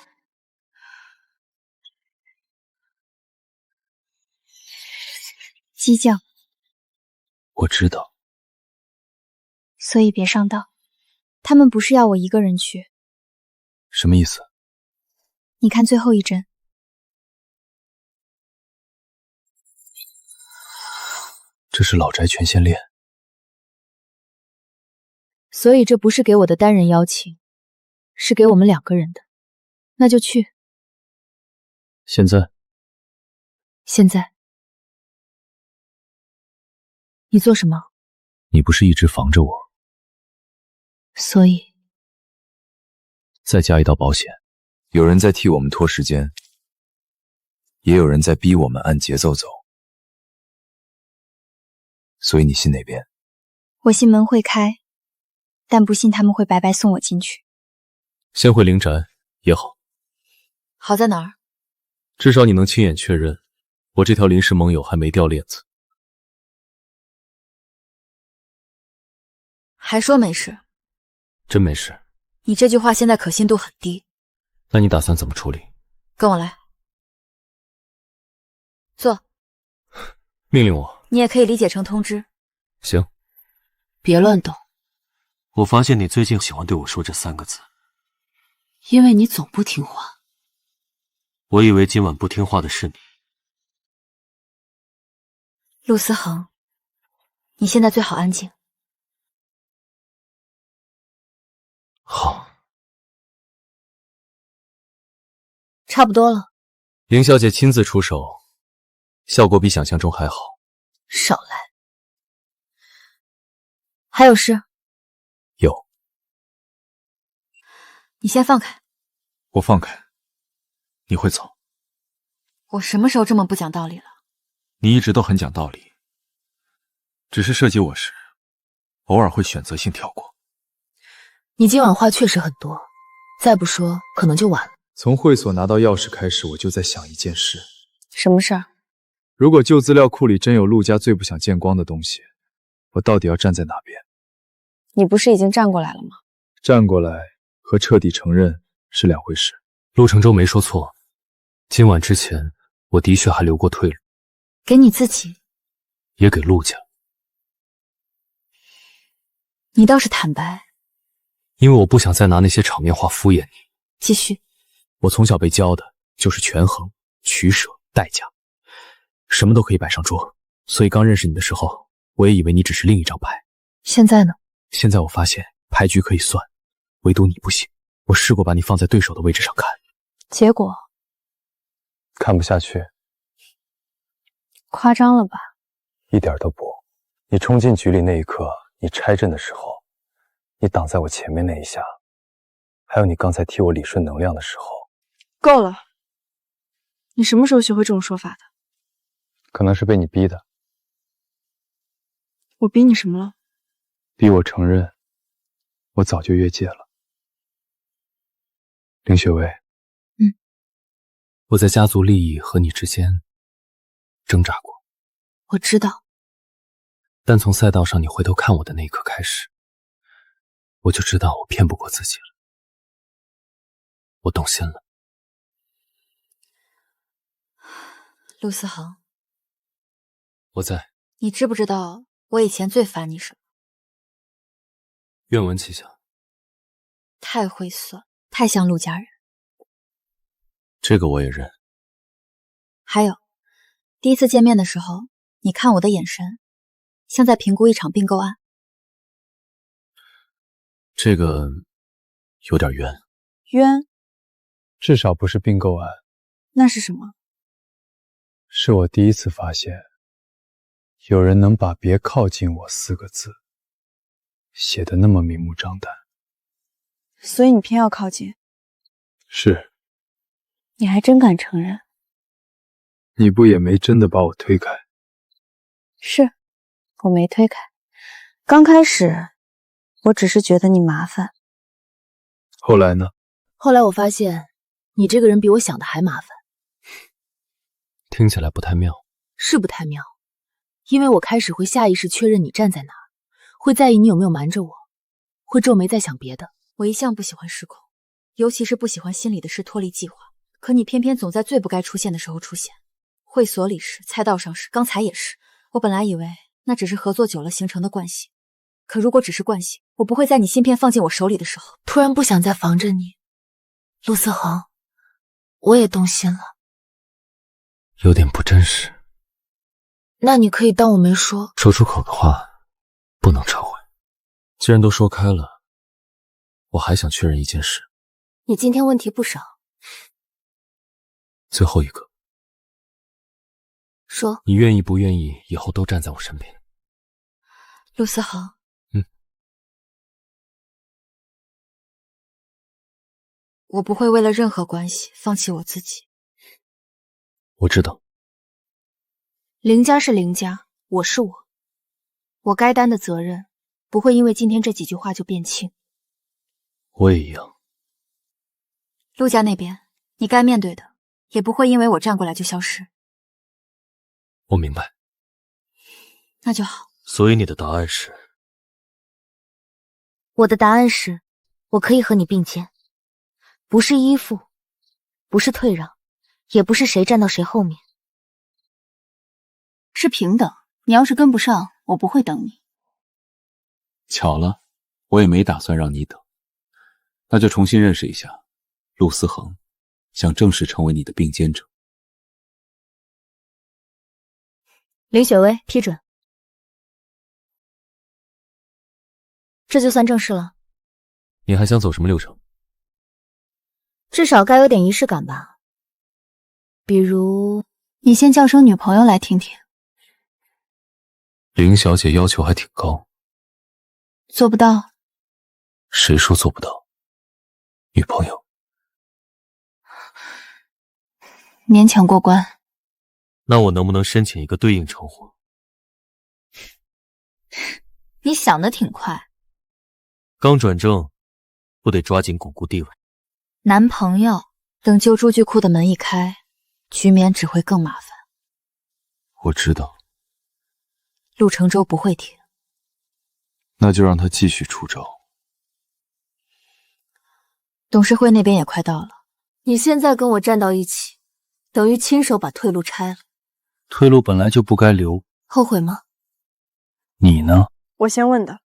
F: 激将。
J: 我知道。
F: 所以别上当。他们不是要我一个人去。
J: 什么意思？
F: 你看最后一针。
J: 这是老宅全线链。
A: 所以这不是给我的单人邀请，是给我们2个人的。那就去。
J: 现在？
A: 现在。你做什么？
H: 你不是一直防着我？
A: 所以
H: 再加一道保险。有人在替我们拖时间，也有人在逼我们按节奏走。所以你信哪边？
F: 我信门会开，但不信他们会白白送我进去。
H: 先回灵宅也好。
A: 好在哪儿？
H: 至少你能亲眼确认，我这条临时盟友还没掉链子。
A: 还说没事？
H: 真没事。
A: 你这句话现在可信度很低。
H: 那你打算怎么处理？
A: 跟我来。坐。
H: 命令我。
A: 你也可以理解成通知。
H: 行。
A: 别乱动。
T: 我发现你最近喜欢对我说这3个字。
S: 因为你总不听话。
T: 我以为今晚不听话的是你。
A: 陆思恒，你现在最好安静。
H: 好。
A: 差不多了。
H: 凌小姐亲自出手，效果比想象中还好。
A: 少来。还有事？
H: 有。
A: 你先放开。
J: 我放开，你会走。
A: 我什么时候这么不讲道理了？
J: 你一直都很讲道理，只是射击我时，偶尔会选择性跳过。
A: 你今晚话确实很多，再不说可能就晚了。
K: 从会所拿到钥匙开始，我就在想一件事。
D: 什么事儿？
K: 如果旧资料库里真有陆家最不想见光的东西，我到底要站在哪边？
D: 你不是已经站过来了吗？
K: 站过来和彻底承认是2回事。
E: 陆承舟没说错，今晚之前我的确还留过退路，
A: 给你自己，
E: 也给陆家。
A: 你倒是坦白。
E: 因为我不想再拿那些场面话敷衍你。
A: 继续。
H: 我从小被教的就是权衡、取舍、代价，什么都可以摆上桌。所以刚认识你的时候，我也以为你只是另一张牌。
A: 现在呢？
H: 现在我发现牌局可以算，唯独你不行。我试过把你放在对手的位置上看，
D: 结果
K: 看不下去。
D: 夸张了吧？
K: 一点都不。你冲进局里那一刻，你拆阵的时候，你挡在我前面那一下，还有你刚才替我理顺能量的时候。
D: 够了！你什么时候学会这种说法的？
K: 可能是被你逼的。
D: 我逼你什么了？
K: 逼我承认，我早就越界了。林雪薇，
I: 我在家族利益和你之间挣扎过，
A: 我知道。
I: 但从赛道上你回头看我的那一刻开始，我就知道我骗不过自己了。我动心了。
A: 陆思恒，
I: 我在。
A: 你知不知道我以前最烦你什么？
I: 愿闻其详。
A: 太会算，太像陆家人。
I: 这个我也认。
A: 还有，第一次见面的时候，你看我的眼神，像在评估一场并购案。
I: 这个有点冤。
D: 冤？
K: 至少不是并购案。
D: 那是什么？
K: 是我第一次发现，有人能把别靠近我4个字写得那么明目张胆。
D: 所以你偏要靠近？
K: 是。
D: 你还真敢承认？
K: 你不也没真的把我推开？
D: 是，我没推开。刚开始，我只是觉得你麻烦。
K: 后来呢？
A: 后来我发现，你这个人比我想的还麻烦。
I: 听起来不太妙。
A: 是不太妙，因为我开始会下意识确认你站在哪儿，会在意你有没有瞒着我，会皱眉在想别的。我一向不喜欢失控，尤其是不喜欢心里的事脱离计划。可你偏偏总在最不该出现的时候出现。会所里是，赛道上是，刚才也是。我本来以为那只是合作久了形成的惯性，可如果只是惯性，我不会在你芯片放进我手里的时候，突然不想再防着你。陆思恒，我也动心了。
I: 有点不真实。
A: 那你可以当我没说。
I: 说出口的话不能撤回。既然都说开了，我还想确认一件事。
A: 你今天问题不少。
I: 最后一个。
A: 说。
I: 你愿意不愿意以后都站在我身边？
A: 陆思恒。我不会为了任何关系放弃我自己。
I: 我知道。
A: 林家是林家，我是我，我该担的责任不会因为今天这几句话就变轻。
I: 我也一样。
A: 陆家那边，你该面对的也不会因为我站过来就消失。
I: 我明白。
A: 那就好。
I: 所以你的答案是？
A: 我的答案是，我可以和你并肩，不是依附，不是退让，也不是谁站到谁后面。是平等，你要是跟不上，我不会等你。
J: 巧了，我也没打算让你等。那就重新认识一下，陆思恒想正式成为你的并肩者。
A: 林雪薇批准，这就算正式了。
I: 你还想走什么流程？
A: 至少该有点仪式感吧。比如，你先叫声女朋友来听听。
I: 林小姐要求还挺高。
A: 做不到。
I: 谁说做不到？女朋友。
A: 勉强过关。
I: 那我能不能申请一个对应称呼？
A: 你想的挺快。
I: 刚转正，不得抓紧巩固地位。
A: 男朋友，等旧珠具库的门一开，局面只会更麻烦。
J: 我知道。
A: 陆承舟不会停。
J: 那就让他继续出招。
A: 董事会那边也快到了，你现在跟我站到一起，等于亲手把退路拆了。
J: 退路本来就不该留。
A: 后悔吗？
J: 你呢？
D: 我先问的。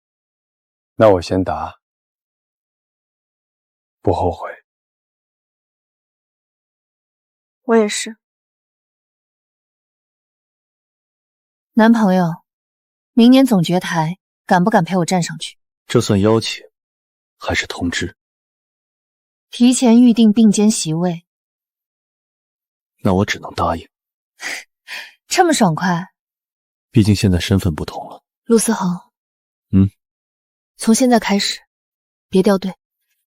K: 那我先答。不后悔。
D: 我也是。
A: 男朋友，明年总决台敢不敢陪我站上去？
J: 这算邀请还是通知？
A: 提前预定并肩席位。
J: 那我只能答应。
A: 这么爽快？
J: 毕竟现在身份不同了。
A: 陆思恒。
J: 嗯。
A: 从现在开始，别掉队。